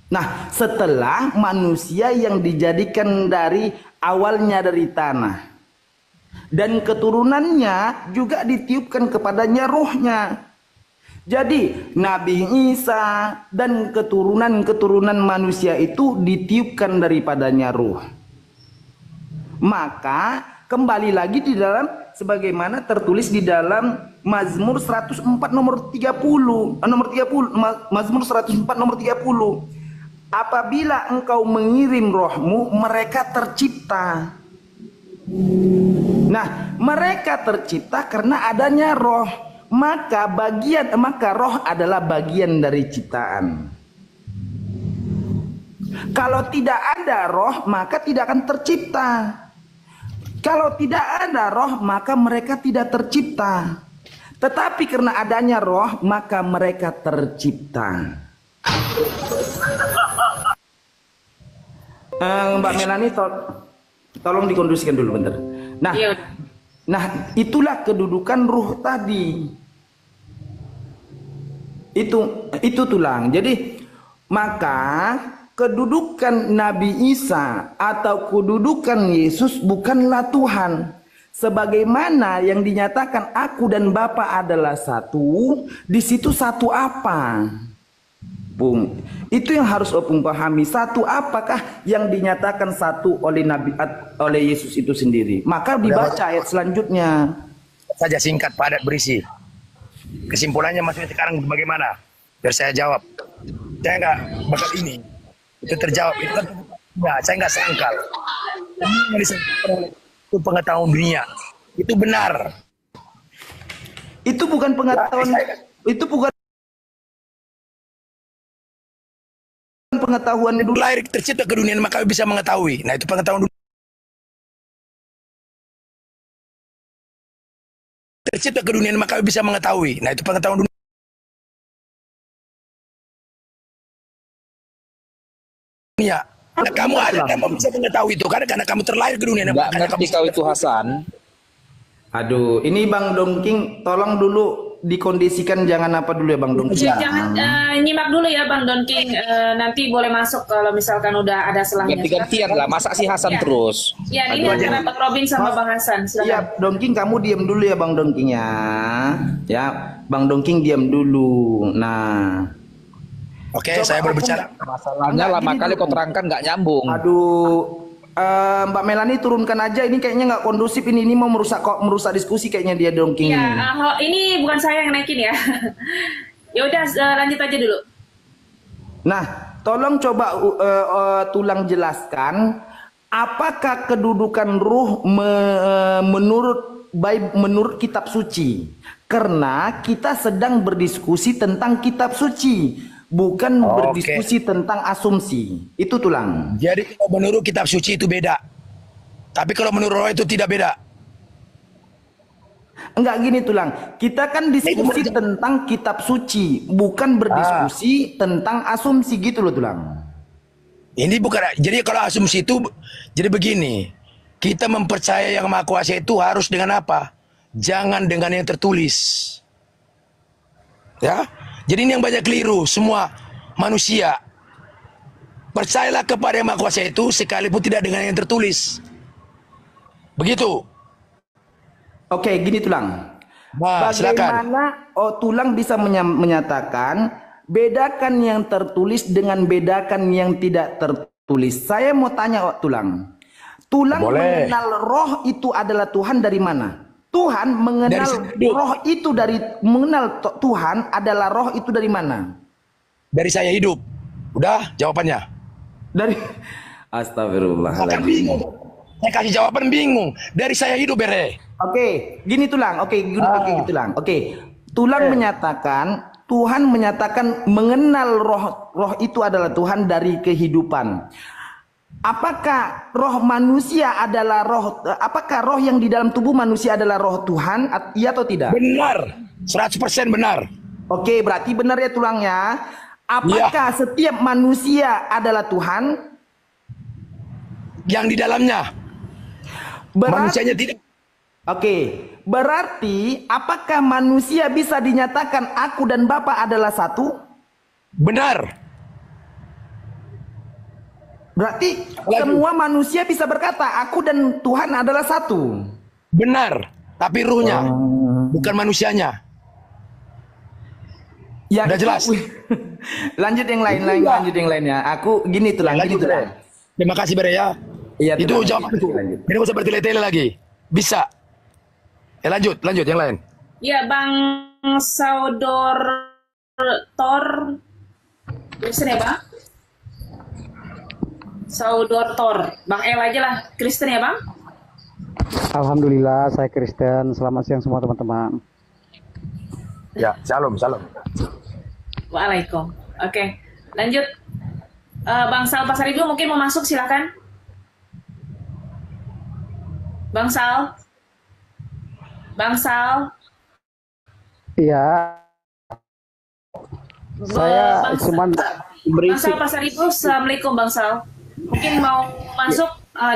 Nah, setelah manusia yang dijadikan dari awalnya dari tanah dan keturunannya juga ditiupkan kepadanya rohnya. Jadi Nabi Isa dan keturunan manusia itu ditiupkan daripadanya ruh. Maka kembali lagi di dalam sebagaimana tertulis di dalam Mazmur 104 nomor 30. Mazmur 104 nomor 30. Apabila engkau mengirim rohmu, mereka tercipta. Nah, mereka tercipta karena adanya roh. Maka roh adalah bagian dari ciptaan. Kalau tidak ada roh, maka tidak akan tercipta. Kalau tidak ada roh, maka mereka tidak tercipta. Tetapi karena adanya roh, maka mereka tercipta. Mbak Melani, tolong dikondisikan dulu bentar. Nah, itulah kedudukan ruh tadi. Itu tulang. Jadi maka kedudukan Nabi Isa atau kedudukan Yesus bukanlah Tuhan. Sebagaimana yang dinyatakan aku dan Bapa adalah satu, di situ satu apa? Bung, itu yang harus Opung pahami. Satu apakah yang dinyatakan satu oleh Yesus itu sendiri? Maka dibaca ayat selanjutnya. Saja singkat, padat, berisi. Kesimpulannya maksudnya sekarang bagaimana? Biar saya jawab. Saya nggak bakal ini. Itu terjawab. Itu kan enggak, saya nggak sangkal. Itu pengetahuan dunia. Itu benar. Itu bukan pengetahuan. Itu bukan pengetahuan dulu. Lahir tercipta ke dunia maka bisa mengetahui. Nah, itu pengetahuan dunia. Tercipta ke dunia maka bisa mengetahui. Nah, itu pengetahuan dunia. Nah, kamu bisa mengetahui itu karena kamu terlahir ke dunia. Nggak ngerti kau itu Hasan. Aduh, ini Bang Dongking, tolong dulu dikondisikan jangan apa dulu ya Bang Dongking. Ya, jangan nyimak dulu ya Bang Dongking. Nanti boleh masuk kalau misalkan udah ada selahnya. Ganti-gantian lah, masa si Hasan terus. Ya, ini antara Bang Robin sama Bang Hasan. Iya, Dongking kamu diam dulu ya Bang Dongking ya. Ya, Bang Dongking diam dulu. Nah. Oke, saya berbicara. Masalahnya lama kali kau terangkan nggak nyambung. Aduh, Mbak Melani turunkan aja. Ini kayaknya nggak kondusif. Ini mau merusak diskusi kayaknya dia Dongking. Iya, ini bukan saya yang naikin ya. Ya udah lanjut aja dulu. Nah, tolong coba tulang jelaskan. Apakah kedudukan ruh menurut kitab suci? Karena kita sedang berdiskusi tentang kitab suci. Bukan berdiskusi tentang asumsi. Itu tulang. Jadi kalau menurut kitab suci itu beda. Tapi kalau menurut roh itu tidak beda. Enggak gini tulang. Kita kan diskusi tentang kitab suci, bukan berdiskusi tentang asumsi gitu loh tulang. Ini bukan. Jadi kalau asumsi itu jadi begini. Kita mempercayai yang Maha Kuasa itu harus dengan apa? Jangan dengan yang tertulis. Ya. Jadi ini yang banyak keliru semua manusia. Percayalah kepada yang Maha Kuasa itu sekalipun tidak dengan yang tertulis. Begitu. Oke, gini Tulang. Nah, silakan. Bagaimana Tulang bisa menyatakan bedakan yang tertulis dengan bedakan yang tidak tertulis? Saya mau tanya Tulang. Tulang Boleh. mengenal roh itu adalah Tuhan dari mana? Tuhan mengenal roh itu dari Tuhan adalah roh itu dari mana? Dari saya hidup. Udah jawabannya. Dari Astagfirullahaladzim. Bingung. Saya kasih jawaban bingung. Dari saya hidup bere. Oke, gini Tulang. Oke, gini Tulang. Oke. Tulang menyatakan Tuhan menyatakan mengenal roh itu adalah Tuhan dari kehidupan. Apakah roh manusia adalah roh? Apakah roh yang di dalam tubuh manusia adalah roh Tuhan? Iya atau tidak? Benar, 100% benar. Oke, berarti benar ya Tulangnya. Apakah setiap manusia adalah Tuhan? Yang di dalamnya. Manusianya tidak. Oke, berarti apakah manusia bisa dinyatakan aku dan Bapa adalah satu? Benar. Berarti semua manusia bisa berkata aku dan Tuhan adalah satu. Benar, tapi ruhnya bukan manusianya. Ya, udah jelas. Lanjut yang lainnya. Aku gini Tulang, gini Tulang. Terima kasih Bere ya. Iya, itu jawabanku. Ini usah bertele-tele lagi. Bisa. Lanjut yang lain. Ya, Bang Saudor Tor. Kristen ya, Bang? Saudor Tor. Bang El aja lah. Kristen ya, Bang? Alhamdulillah, saya Kristen. Selamat siang semua teman-teman. Ya, salam. Waalaikum. Oke, lanjut. Bang Sal Pasar Ibu mungkin mau masuk, silakan. Bang Sal. Iya. Saya cuman Bang Sal Pasar Ibu, Assalamualaikum Bang Sal. Mungkin mau masuk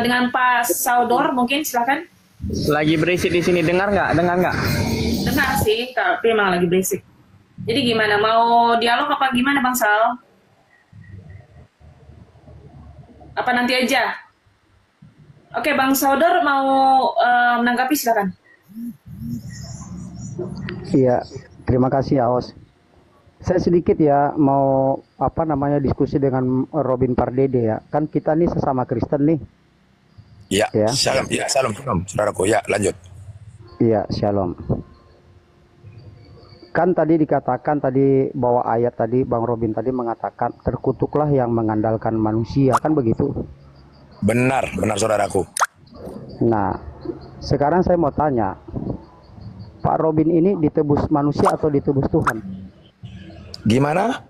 dengan Pak Saudor, mungkin silakan. Lagi berisik di sini, dengar nggak? Dengar sih, tapi emang lagi berisik. Jadi gimana? Mau dialog apa gimana Bang Sal? Apa nanti aja? Oke, Bang Saudor mau menanggapi silakan. Iya, terima kasih ya Os. Saya sedikit ya mau diskusi dengan Robin Pardede ya. Kan kita nih sesama Kristen nih. Iya, salam, saudaraku. Ya, lanjut. Iya, shalom. Kan tadi dikatakan bahwa ayat tadi Bang Robin tadi mengatakan terkutuklah yang mengandalkan manusia, kan begitu? Benar saudaraku. Nah, sekarang saya mau tanya, Pak Robin ini ditebus manusia atau ditebus Tuhan? Gimana?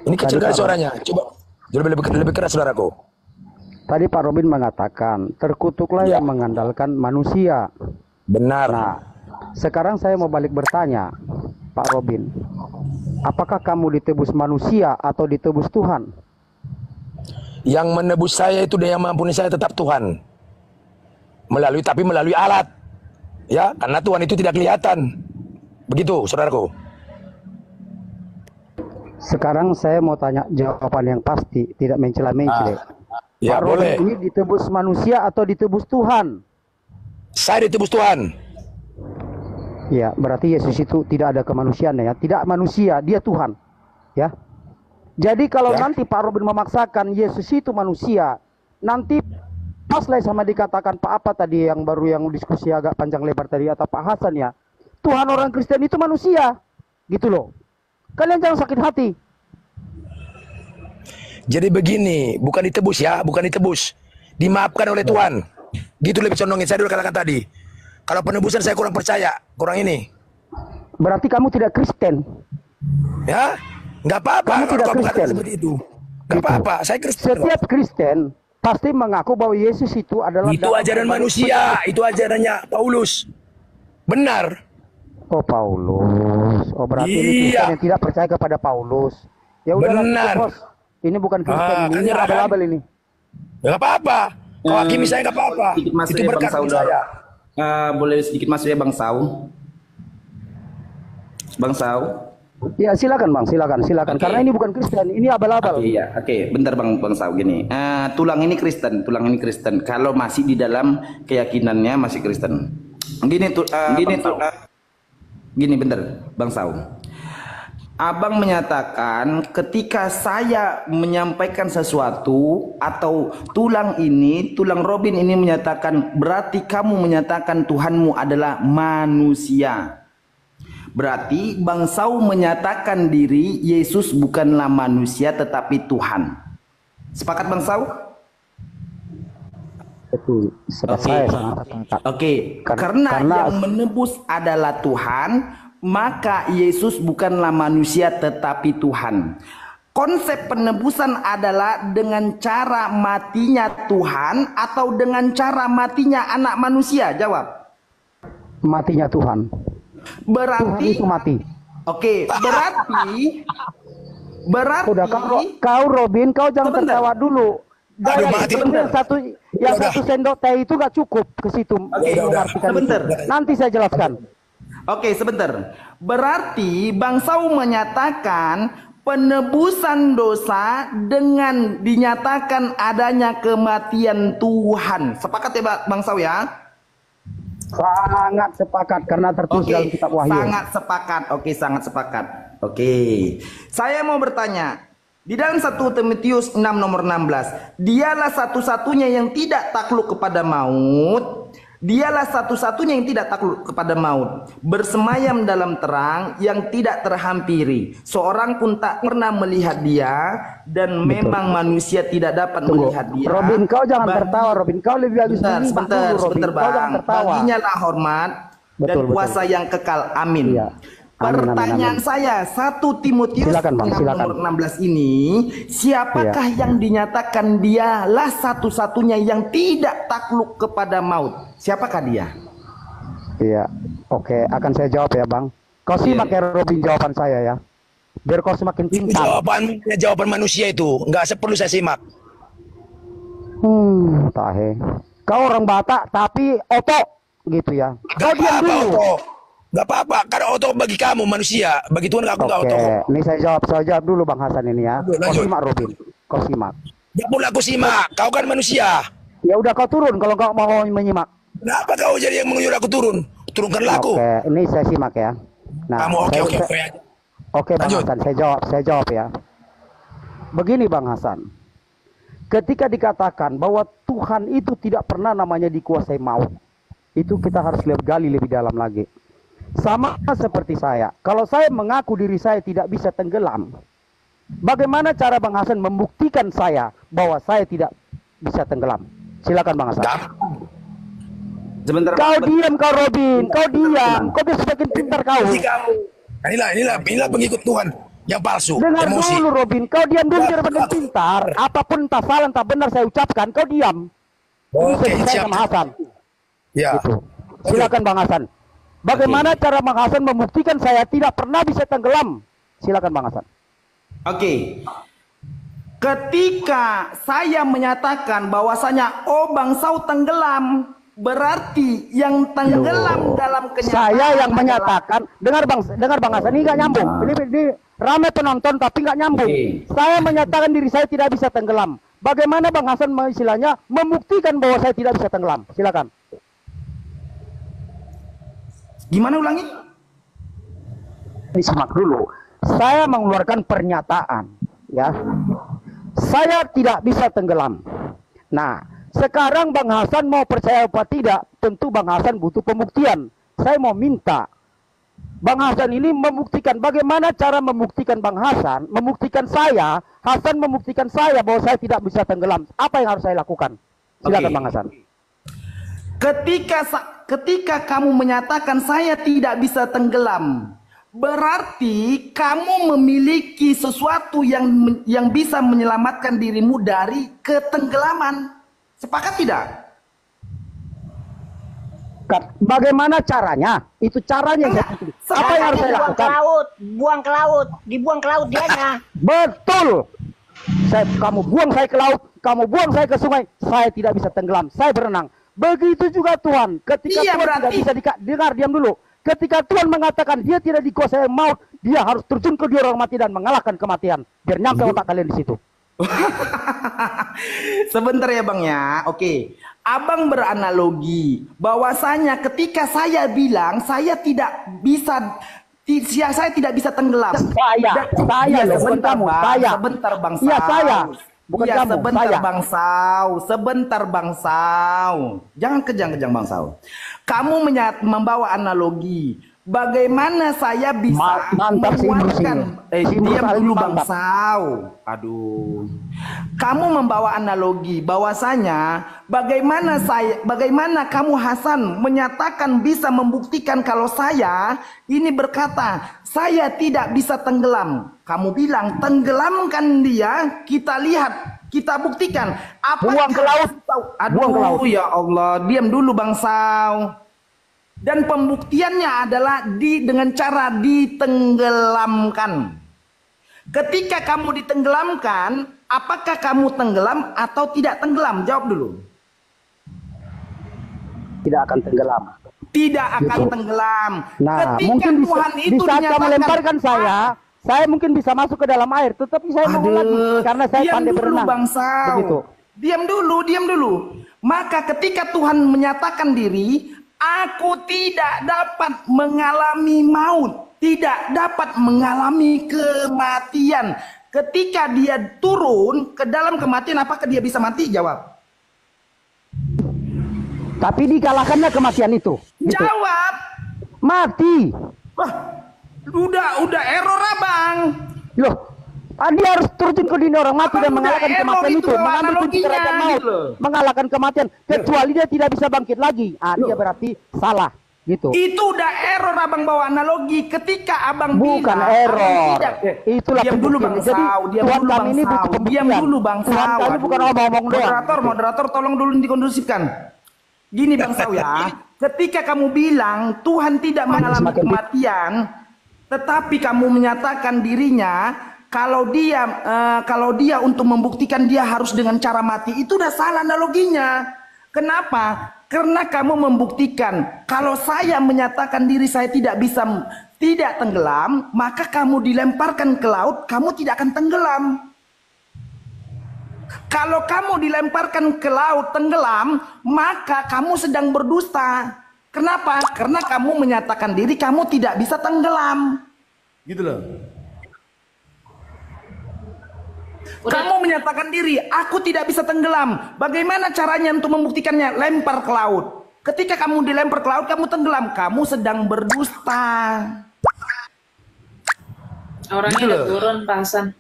Ini kecil kali suaranya. Coba lebih keras saudaraku. Tadi Pak Robin mengatakan terkutuklah yang mengandalkan manusia. Benar. Nah, sekarang saya mau balik bertanya, Pak Robin, apakah kamu ditebus manusia atau ditebus Tuhan? Yang menebus saya itu dan yang mengampuni saya tetap Tuhan. Melalui alat. Ya, karena Tuhan itu tidak kelihatan. Begitu, saudaraku. Sekarang saya mau tanya jawaban yang pasti, tidak mencela-mencela. Ya, Pak boleh. Robin ini ditebus manusia atau ditebus Tuhan? Saya ditebus Tuhan. Ya, berarti Yesus itu tidak ada kemanusiaannya ya. Tidak manusia, dia Tuhan. Ya. Jadi kalau nanti Pak Robin memaksakan Yesus itu manusia, nanti pas lah sama dikatakan Pak apa tadi yang baru yang diskusi agak panjang lebar tadi atau Pak Hasan ya. Tuhan orang Kristen itu manusia. Gitu loh. Kalian jangan sakit hati. Jadi begini, bukan ditebus ya, bukan ditebus. Dimaafkan oleh Tuhan. Gitu lebih condongin, saya dulu katakan tadi. Kalau penebusan saya kurang percaya, kurang ini. Berarti kamu tidak Kristen. Ya, nggak apa-apa. Kamu tidak Kalau Kristen. seperti itu. Nggak apa-apa, saya Kristen. Setiap Kristen pasti mengaku bahwa Yesus itu adalah Itu ajaran manusia, itu ajarannya Paulus. Benar. Oh Paulus. Oh berarti ini Kristen yang tidak percaya kepada Paulus. Ya udah benar. Ini bukan Kristen, Ah, kan ini nyerah, kan? abal-abal ini. Nggak apa-apa. Kalau hakimi saya nggak apa-apa. Sedikit masuk Itu ya Bang berkat Sau. bagi saya. Boleh sedikit masuk ya Bang Sau. Bang Sau. Ya silakan Bang, silakan. Oke. Karena ini bukan Kristen, ini abal-abal. Iya, oke, bentar Bang Sau gini. Tulang ini Kristen. Kalau masih di dalam keyakinannya masih Kristen. Gini bentar Bang Sau. Abang menyatakan ketika saya menyampaikan sesuatu atau tulang Robin ini menyatakan, berarti kamu menyatakan Tuhanmu adalah manusia. Berarti Bang Sau menyatakan diri Yesus bukanlah manusia tetapi Tuhan. Sepakat Bang Sau? Betul. Saya sangat sepakat. Oke. Karena yang menebus adalah Tuhan, maka Yesus bukanlah manusia tetapi Tuhan. Konsep penebusan adalah dengan cara matinya Tuhan atau dengan cara matinya anak manusia? Jawab. Matinya Tuhan. Berarti Tuhan itu mati. Oke, berarti Udah kau Robin, kau jangan tertawa dulu. Yang satu sendok teh itu gak cukup ke situ. Sebentar. Nanti saya jelaskan. Oke, sebentar. Berarti Bang Sau menyatakan penebusan dosa dengan dinyatakan adanya kematian Tuhan. Sepakat ya Bang Sau ya? Sangat sepakat karena tertulis dalam kitab Wahyu. Sangat sepakat. Oke, sangat sepakat. Oke. Saya mau bertanya, di dalam 1 Timotius 6 nomor 16, dialah satu-satunya yang tidak takluk kepada maut. Dialah satu-satunya yang tidak takluk kepada maut, bersemayam dalam terang yang tidak terhampiri. Seorang pun tak pernah melihat dia, dan memang manusia tidak dapat melihat dia. Robin, kau jangan tertawa. Robin, kau lebih bagus sebentar Bang. Baginya lah hormat dan Betul. kuasa yang kekal. Amin. Iya. Pertanyaan saya, 1 Timotius nomor 16 ini, siapakah yang dinyatakan dialah satu-satunya yang tidak takluk kepada maut? Siapakah dia? Iya, oke, akan saya jawab ya Bang. Kau simak ya Robin jawaban saya ya, biar kau semakin pintar. Jawaban manusia itu nggak perlu saya simak. Tahe. Kau orang Batak tapi otok gitu ya. Kau diam dulu. Gak apa-apa, karena otot bagi kamu manusia, bagi Tuhan aku gak otot. Ini saya jawab dulu Bang Hasan ini ya. Kau simak Robin, kau simak. Gak boleh aku simak, kau kan manusia. Ya udah kau turun kalau kau mau menyimak. Kenapa kau jadi yang menyuruh aku turun? Turunkanlah aku. Oke, ini saya simak ya. Nah, kamu Oke Bang Hasan, saya jawab ya. Begini Bang Hasan, ketika dikatakan bahwa Tuhan itu tidak pernah namanya dikuasai maut, itu kita harus gali lebih dalam lagi. Sama seperti saya, kalau saya mengaku diri saya tidak bisa tenggelam, bagaimana cara Bang Hasan membuktikan saya bahwa saya tidak bisa tenggelam? Silakan Bang Hasan. Sebentar. Kau diam kau Robin, kau diam, kau bisa semakin pintar kau. Inilah pengikut Tuhan yang palsu. Dengar emosi. dulu Robin, kau diam dulu biar makin pintar. Apapun entah salah entah benar saya ucapkan, kau diam. Oke, saya sama Hasan. Ya. Gitu. Silakan Bang Hasan. Bagaimana cara Bang Hasan membuktikan saya tidak pernah bisa tenggelam? Silakan Bang Hasan. Oke. Ketika saya menyatakan bahwasanya Bang Sau tenggelam, berarti yang tenggelam dalam kenyataan saya yang menyatakan, dengar Bang Hasan, ini nggak nyambung. Ini ramai penonton tapi nggak nyambung. Saya menyatakan diri saya tidak bisa tenggelam. Bagaimana Bang Hasan istilahnya membuktikan bahwa saya tidak bisa tenggelam? Silakan. Gimana ulangi? Disimak dulu. Saya mengeluarkan pernyataan, ya. Saya tidak bisa tenggelam. Nah, sekarang Bang Hasan mau percaya apa tidak? Tentu Bang Hasan butuh pembuktian. Saya mau minta Bang Hasan ini membuktikan. Bagaimana cara membuktikan Bang Hasan? Membuktikan saya, Hasan membuktikan saya bahwa saya tidak bisa tenggelam. Apa yang harus saya lakukan? Silakan Bang Hasan. Ketika kamu menyatakan saya tidak bisa tenggelam, berarti kamu memiliki sesuatu yang bisa menyelamatkan dirimu dari ketenggelaman. Sepakat tidak? Bagaimana caranya? Itu caranya. Apa yang harus saya lakukan? Buang ke laut, dibuang ke laut dianya. Betul. Kamu buang saya ke laut, kamu buang saya ke sungai, saya tidak bisa tenggelam, saya berenang. Begitu juga Tuhan, ketika Iya, Tuhan berarti- tidak bisa dengar, diam dulu. Ketika Tuhan mengatakan dia tidak dikuasai maut, dia harus terjun ke dia orang mati dan mengalahkan kematian. Biar nyampe otak kalian di situ. Sebentar ya Bang ya. Oke. Abang beranalogi bahwasanya ketika saya bilang saya tidak bisa saya tidak bisa tenggelam. Saya Iya, loh, bukan sebentar, kamu, Bang. saya. Sebentar Bang Iya, Sau. saya. Bukan Iya, kamu, sebentar saya. Bang Sau. Sebentar Bang Sau. Jangan kejang-kejang Bang Sau. Kamu membawa analogi. Bagaimana saya bisa mantap sih, menguatkan diam dulu Bang mantap. Sau. Aduh. Kamu membawa analogi bahwasanya bagaimana kamu Hasan menyatakan bisa membuktikan kalau saya ini berkata saya tidak bisa tenggelam. Kamu bilang tenggelamkan dia, kita lihat, kita buktikan. Buang ke laut. Aduh, Buang ke laut. ya Allah, diam dulu Bang Sau. Dan pembuktiannya adalah dengan cara ditenggelamkan. Ketika kamu ditenggelamkan, apakah kamu tenggelam atau tidak tenggelam? Jawab dulu. Tidak akan tenggelam. Tidak akan tenggelam. Nah, Ketika mungkin Tuhan di itu saat kamu dinyatakan, lemparkan saya mungkin bisa masuk ke dalam air, tetapi saya mau lagi karena saya diam pandai dulu berenang. Bang Sau. Begitu. Diam dulu. Maka ketika Tuhan menyatakan diri, aku tidak dapat mengalami maut, tidak dapat mengalami kematian. Ketika dia turun ke dalam kematian, apakah dia bisa mati? Jawab. Tapi dikalahkannya kematian itu. Gitu. Jawab. Mati. Wah, udah error Abang. Loh, dia harus terjun ke dunia orang mati dan mengalahkan kematian itu, mengambil kunci kerajaan maut, mengalahkan kematian, kecuali dia tidak bisa bangkit lagi. Dia berarti salah, gitu. Itu udah error Abang bawa analogi. Ketika Abang Bukan bilang, error. Abang tidak. Itulah diam dulu Bang pembuktian. Jadi, Sau, diam Tuhan dulu kami Bang ini butuh Sau. pembuktian. Diam dulu Bang Tuhan Sau. kami Aduh. bukan omong-omong doang. Moderator tolong dulu dikondusifkan. Gini Bang Sau ya. Ketika kamu bilang Tuhan tidak mengalami kematian, tetapi kamu menyatakan dirinya kalau dia untuk membuktikan dia harus dengan cara mati, itu udah salah analoginya. Kenapa? Karena kamu membuktikan kalau saya menyatakan diri saya tidak tenggelam, maka kamu dilemparkan ke laut, kamu tidak akan tenggelam. Kalau kamu dilemparkan ke laut tenggelam, maka kamu sedang berdusta. Kenapa? Karena kamu menyatakan diri kamu tidak bisa tenggelam. Gitu loh. Kamu menyatakan diri, aku tidak bisa tenggelam. Bagaimana caranya untuk membuktikannya? Lempar ke laut. Ketika kamu dilempar ke laut, kamu tenggelam. Kamu sedang berdusta. Orangnya Gitu udah loh. turun, Pak Hasan.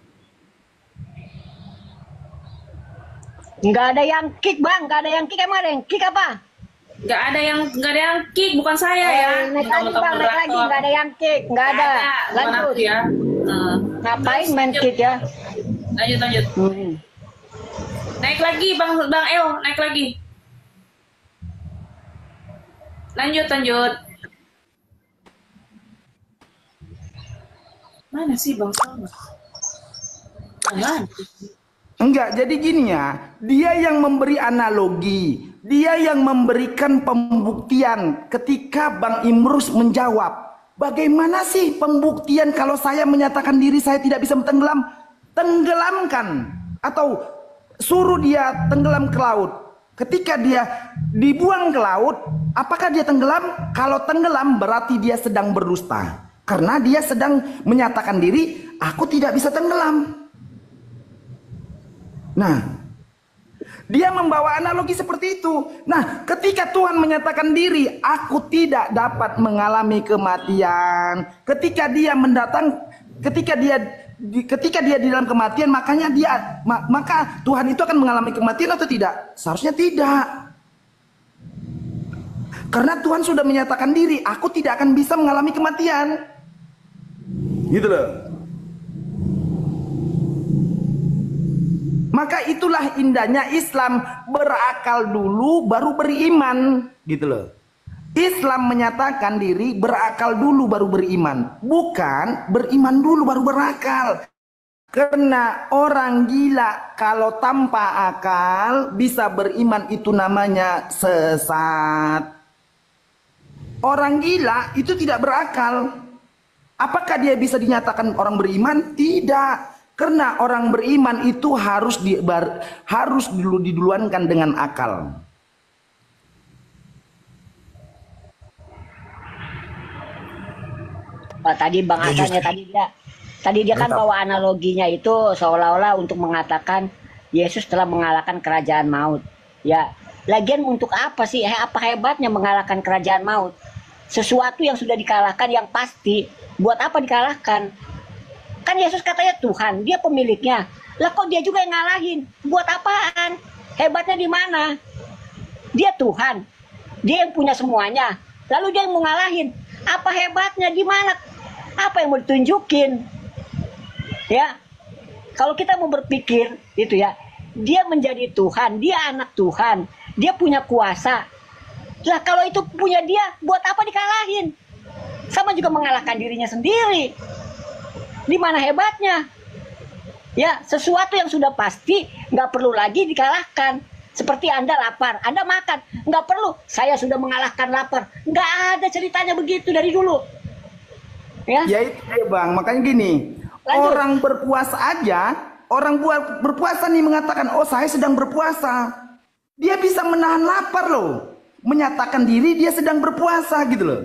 Nggak ada yang kick Bang, nggak ada yang kick, emang ada yang kick apa? Nggak ada yang kick, bukan saya ya. Naik lagi Bang, naik lagi, nggak ada yang kick, nggak ada. bukan Lanjut. aku ya. Ngapain main kick ya? Lanjut. Naik lagi Bang El, naik lagi. Lanjut. Mana sih Bang Sal? Mana? Enggak, jadi gini ya, dia yang memberi analogi, dia yang memberikan pembuktian ketika Bang Imrus menjawab, bagaimana sih pembuktian kalau saya menyatakan diri saya tidak bisa tenggelam? Tenggelamkan atau suruh dia tenggelam ke laut. Ketika dia dibuang ke laut, apakah dia tenggelam? Kalau tenggelam berarti dia sedang berdusta. Karena dia sedang menyatakan diri, aku tidak bisa tenggelam. Nah, dia membawa analogi seperti itu. Nah, ketika Tuhan menyatakan diri, aku tidak dapat mengalami kematian. Ketika dia di dalam kematian, maka Tuhan itu akan mengalami kematian atau tidak? Seharusnya tidak. Karena Tuhan sudah menyatakan diri, aku tidak akan bisa mengalami kematian. Gitu loh. Maka itulah indahnya Islam, berakal dulu baru beriman, gitu loh. Islam menyatakan diri berakal dulu baru beriman, bukan beriman dulu baru berakal. Karena orang gila kalau tanpa akal bisa beriman itu namanya sesat. Orang gila itu tidak berakal. Apakah dia bisa dinyatakan orang beriman? Tidak. Karena orang beriman itu harus diduluankan dengan akal. Pak, tadi Bang Hasannya tadi dia kan bawa analoginya itu seolah-olah untuk mengatakan Yesus telah mengalahkan kerajaan maut. Ya, lagian untuk apa sih? Apa hebatnya mengalahkan kerajaan maut? Sesuatu yang sudah dikalahkan yang pasti, buat apa dikalahkan? Kan Yesus katanya Tuhan, dia pemiliknya. Lah kok dia juga yang ngalahin? Buat apaan? Hebatnya di mana? Dia Tuhan. Dia yang punya semuanya. Lalu dia yang mau ngalahin. Apa hebatnya? Di mana? Apa yang mau ditunjukin? Ya. Kalau kita mau berpikir itu ya, dia menjadi Tuhan, dia anak Tuhan, dia punya kuasa. Lah kalau itu punya dia, buat apa dikalahin? Sama juga mengalahkan dirinya sendiri. Di mana hebatnya? Ya, sesuatu yang sudah pasti nggak perlu lagi dikalahkan. Seperti Anda lapar, Anda makan, nggak perlu. Saya sudah mengalahkan lapar, nggak ada ceritanya begitu dari dulu. Ya, itu ya Bang, makanya gini. Lanjut. Orang berpuasa aja, berpuasa nih mengatakan, oh saya sedang berpuasa. Dia bisa menahan lapar loh, menyatakan diri dia sedang berpuasa gitu loh.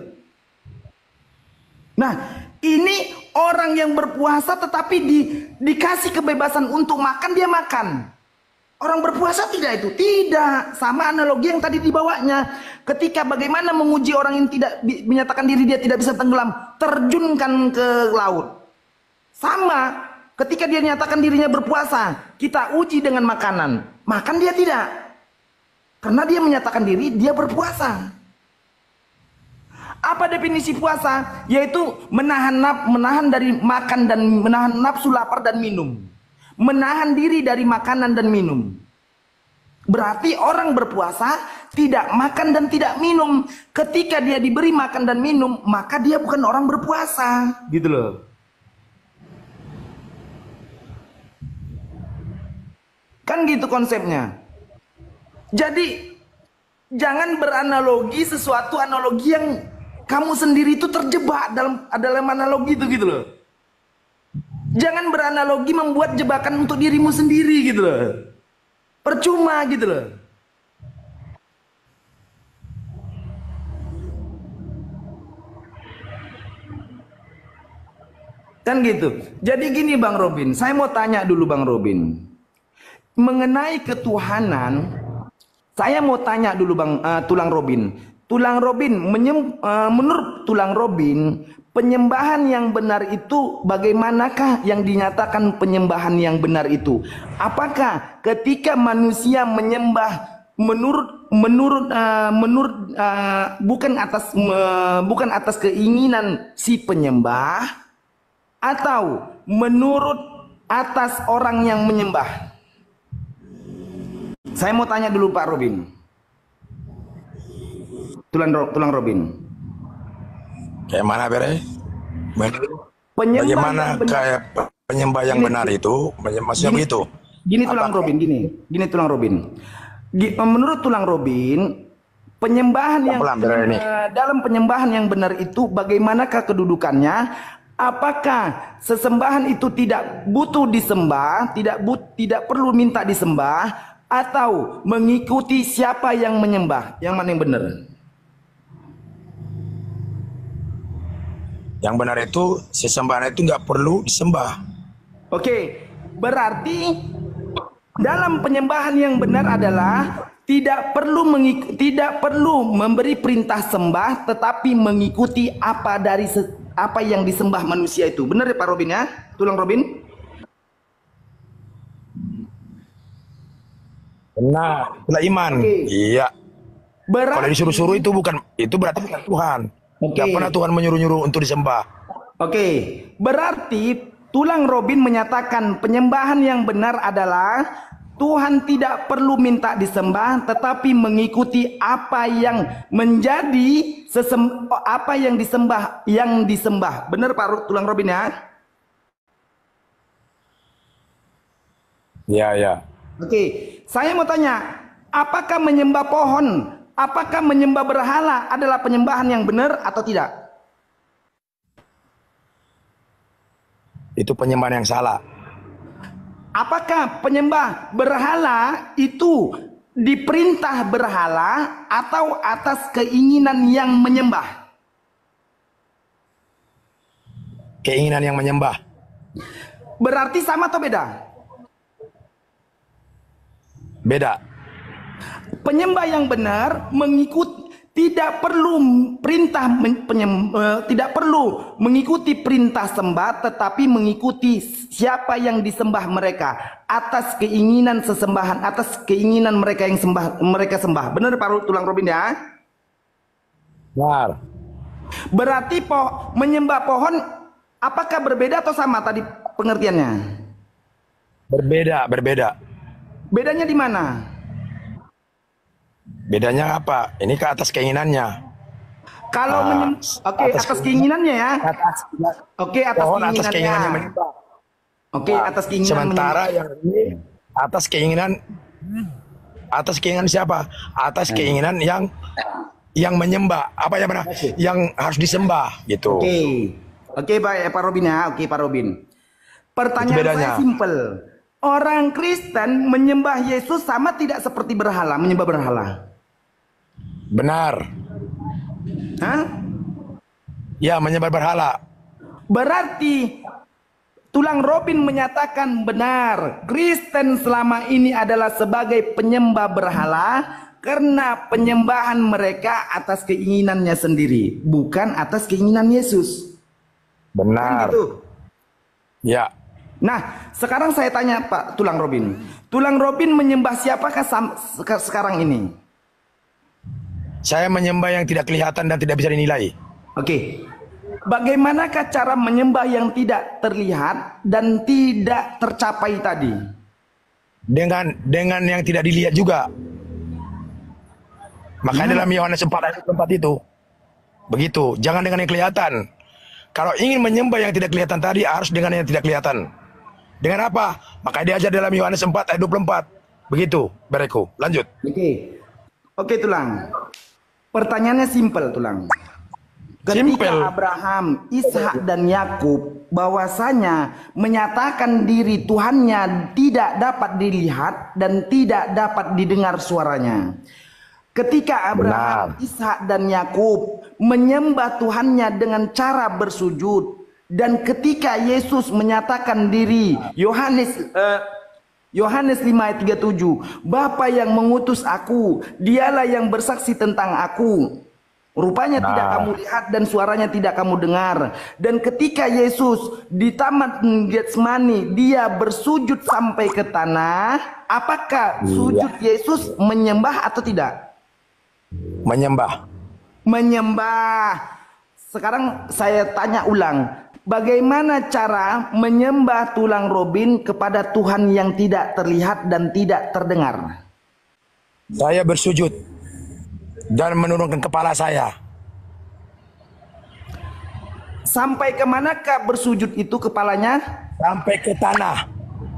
Nah, ini orang yang berpuasa tetapi dikasih kebebasan untuk makan, dia makan. Orang berpuasa tidak itu? Tidak. Sama analogi yang tadi dibawanya. Ketika bagaimana menguji orang yang tidak menyatakan diri dia tidak bisa tenggelam, terjunkan ke laut. Sama, ketika dia nyatakan dirinya berpuasa, kita uji dengan makanan. Makan dia tidak. Karena dia menyatakan diri dia berpuasa. Apa definisi puasa? Yaitu menahan dari makan dan menahan nafsu lapar dan minum. Menahan diri dari makanan dan minum. Berarti orang berpuasa tidak makan dan tidak minum. Ketika dia diberi makan dan minum, maka dia bukan orang berpuasa. Gitu loh. Kan gitu konsepnya. Jadi jangan beranalogi sesuatu analogi yang kamu sendiri itu terjebak dalam analogi itu gitu loh. Jangan beranalogi membuat jebakan untuk dirimu sendiri gitu loh. Percuma gitu loh. Kan gitu. Jadi gini Bang Robin, saya mau tanya dulu Bang Robin. Mengenai ketuhanan, saya mau tanya dulu Bang Tulang Robin. Tulang Robin, menurut Tulang Robin, penyembahan yang benar itu bagaimanakah yang dinyatakan penyembahan yang benar itu? Apakah ketika manusia menyembah bukan atas keinginan si penyembah atau menurut atas orang yang menyembah? Saya mau tanya dulu Pak Robin. Tulang Robin. Kayak mana Bere? Bagaimana kayak penyembah yang benar itu? Maksudnya begitu? Gini Tulang Robin, gini Tulang Robin. Menurut Tulang Robin, penyembahan yang dalam penyembahan yang benar itu bagaimanakah kedudukannya? Apakah sesembahan itu tidak butuh disembah, tidak perlu minta disembah, atau mengikuti siapa yang menyembah? Yang mana yang benar? Yang benar itu sesembahan itu nggak perlu disembah. Oke, berarti dalam penyembahan yang benar adalah tidak perlu memberi perintah sembah, tetapi mengikuti apa yang disembah manusia itu. Benar ya Pak Robin ya? Tulang Robin? Benar, itulah iman. Iya. Kalau disuruh-suruh itu berarti bukan Tuhan. Gak pernah Tuhan menyuruh-nyuruh untuk disembah. Oke, berarti Tulang Robin menyatakan penyembahan yang benar adalah Tuhan tidak perlu minta disembah, tetapi mengikuti apa yang menjadi apa yang disembah. Benar Pak Tulang Robin ya? Ya, ya. Oke, saya mau tanya, apakah menyembah pohon, apakah menyembah berhala adalah penyembahan yang benar atau tidak? Itu penyembahan yang salah. Apakah penyembah berhala itu diperintah berhala atau atas keinginan yang menyembah? Keinginan yang menyembah. Berarti sama atau beda? Beda. Penyembah yang benar tidak perlu tidak perlu mengikuti perintah sembah, tetapi mengikuti siapa yang disembah mereka atas keinginan sesembahan, atas keinginan mereka yang mereka sembah. Benar Pak Tulang Robin ya? Benar. Berarti menyembah pohon apakah berbeda atau sama tadi pengertiannya? Berbeda, berbeda. Bedanya di mana? Bedanya apa? Ini ke atas keinginannya. Kalau atas keinginannya ya. Oke, atas keinginannya menyembah. Oke, atas keinginan. Sementara yang ini atas keinginan siapa? Atas keinginan yang menyembah. Apa ya benar? Yang harus disembah gitu. Oke, Pak Robin ya. Oke, Pak Robin. Pertanyaan saya simpel. Orang Kristen menyembah Yesus sama tidak seperti berhala, menyembah berhala? Benar. Hah? Ya, menyembah berhala. Berarti Tulang Robin menyatakan benar, Kristen selama ini adalah sebagai penyembah berhala karena penyembahan mereka atas keinginannya sendiri, bukan atas keinginan Yesus. Benar. Kan gitu? Ya. Nah, sekarang saya tanya Pak Tulang Robin. Tulang Robin menyembah siapakah sekarang ini? Saya menyembah yang tidak kelihatan dan tidak bisa dinilai. Oke. Bagaimanakah cara menyembah yang tidak terlihat dan tidak tercapai tadi? Dengan yang tidak dilihat juga. Maka dalam Yohanes 4 ayat 4 itu. Begitu, jangan dengan yang kelihatan. Kalau ingin menyembah yang tidak kelihatan tadi harus dengan yang tidak kelihatan. Dengan apa? Maka diajar dalam Yohanes 4 ayat 24. Begitu, Bereko. Lanjut. Oke, Tulang. Pertanyaannya simpel, Tulang. Ketika Abraham, Ishak dan Yakub bahwasanya menyatakan diri Tuhannya tidak dapat dilihat dan tidak dapat didengar suaranya. Ketika Abraham, Ishak dan Yakub menyembah Tuhannya dengan cara bersujud, dan ketika Yesus menyatakan diri, Yohanes 5 ayat 37, Bapa yang mengutus aku, dialah yang bersaksi tentang aku. Rupanya tidak kamu lihat dan suaranya tidak kamu dengar. Dan ketika Yesus di Taman Getsemani, dia bersujud sampai ke tanah. Apakah sujud Yesus menyembah atau tidak? Menyembah. Menyembah. Sekarang saya tanya ulang. Bagaimana cara menyembah Tulang Robin kepada Tuhan yang tidak terlihat dan tidak terdengar? Saya bersujud dan menurunkan kepala saya. Sampai kemanakah bersujud itu kepalanya? Sampai ke tanah.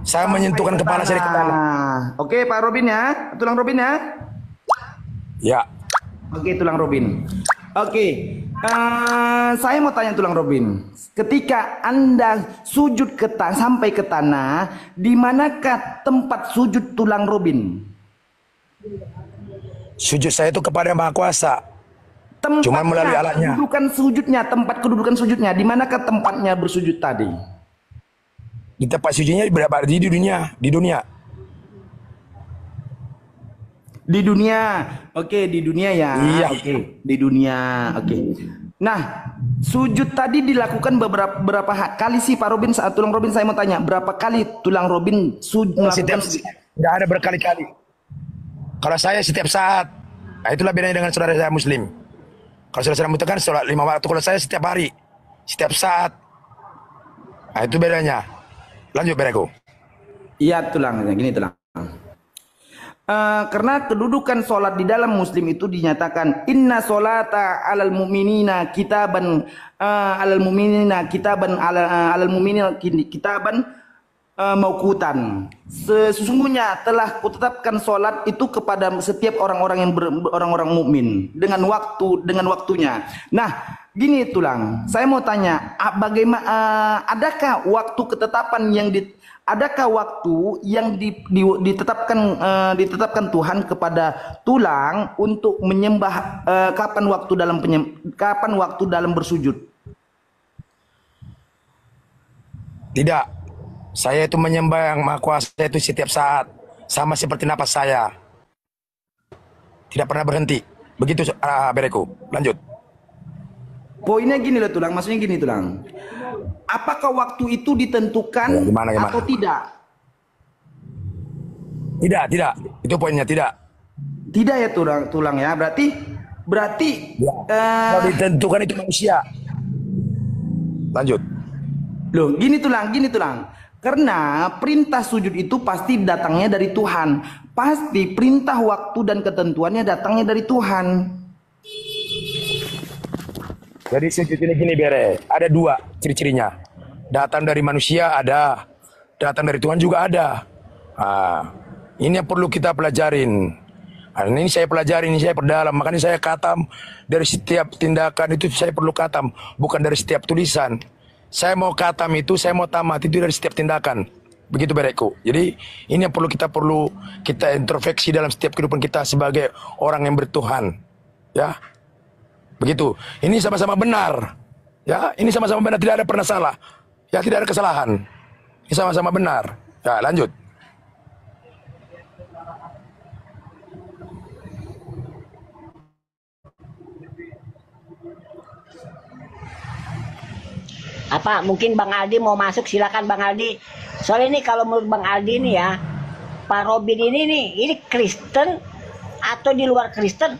Saya menyentuhkan kepala saya ke tanah. Oke, Pak Robin ya, Tulang Robin ya. Ya. Oke, Tulang Robin. Oke, saya mau tanya Tulang Robin. Ketika Anda sujud sampai ke tanah, di manakah tempat sujud Tulang Robin? Sujud saya itu kepada Maha Kuasa. Cuma melalui alatnya. Tempat kedudukan sujudnya, di manakah tempatnya bersujud tadi? Di tempat sujudnya berapa di dunia? Di dunia. Di dunia. Oke, di dunia ya. Iya. Oke, di dunia. Oke. Nah, sujud tadi dilakukan berapa kali sih Pak Robin? Saat Tulang Robin saya mau tanya, berapa kali Tulang Robin melakukan sujud? Tidak ada berkali-kali. Kalau saya setiap saat. Nah, itulah bedanya dengan saudara saya Muslim. Kalau saudara Muslim itu kan sholat 5 waktu. Kalau saya setiap hari, setiap saat. Nah, itu bedanya. Lanjut, Bereko. Iya, Tulang. Gini, Tulang. Karena kedudukan sholat di dalam Muslim itu dinyatakan inna sholata alal mu'minina kitaban alal mu'minina kitaban alal mu'minina kitaban mauqutan. Sesungguhnya telah kutetapkan sholat itu kepada setiap orang-orang yang orang-orang mukmin dengan waktunya. Nah, gini tulang, saya mau tanya, bagaimana adakah waktu ketetapan yang adakah waktu yang ditetapkan Tuhan kepada tulang untuk menyembah kapan waktu dalam bersujud? Tidak. Saya itu menyembah yang Maha Kuasa itu setiap saat, sama seperti napas saya. Tidak pernah berhenti. Begitu Bereku. Lanjut. Poinnya gini loh tulang, maksudnya gini tulang. Apakah waktu itu ditentukan gimana? Atau tidak? Tidak. Itu poinnya tidak. Tidak ya tulang ya. Berarti ya. Kalau ditentukan itu manusia. Lanjut. Loh, gini tulang. Karena perintah sujud itu pasti datangnya dari Tuhan. Pasti perintah waktu dan ketentuannya datangnya dari Tuhan. Jadi sujud ini gini Bere, ada dua ciri-cirinya. Datang dari manusia ada, datang dari Tuhan juga ada. Ini yang perlu kita pelajarin. Ini saya pelajari, ini saya perdalam. Makanya saya katam dari setiap tindakan itu saya perlu katam, bukan dari setiap tulisan. Saya mau katam itu, saya mau tamat itu dari setiap tindakan. Begitu Bereku. Jadi ini yang perlu kita introspeksi dalam setiap kehidupan kita sebagai orang yang bertuhan. Ya. Begitu. Ini sama-sama benar. Ya, ini sama-sama benar, tidak ada pernah salah. Ya, tidak ada kesalahan. Ini sama-sama benar. Ya, lanjut. Apa mungkin Bang Aldi mau masuk, silakan Bang Aldi. Soalnya ini kalau menurut Bang Aldi nih ya, Pak Robin ini Kristen atau di luar Kristen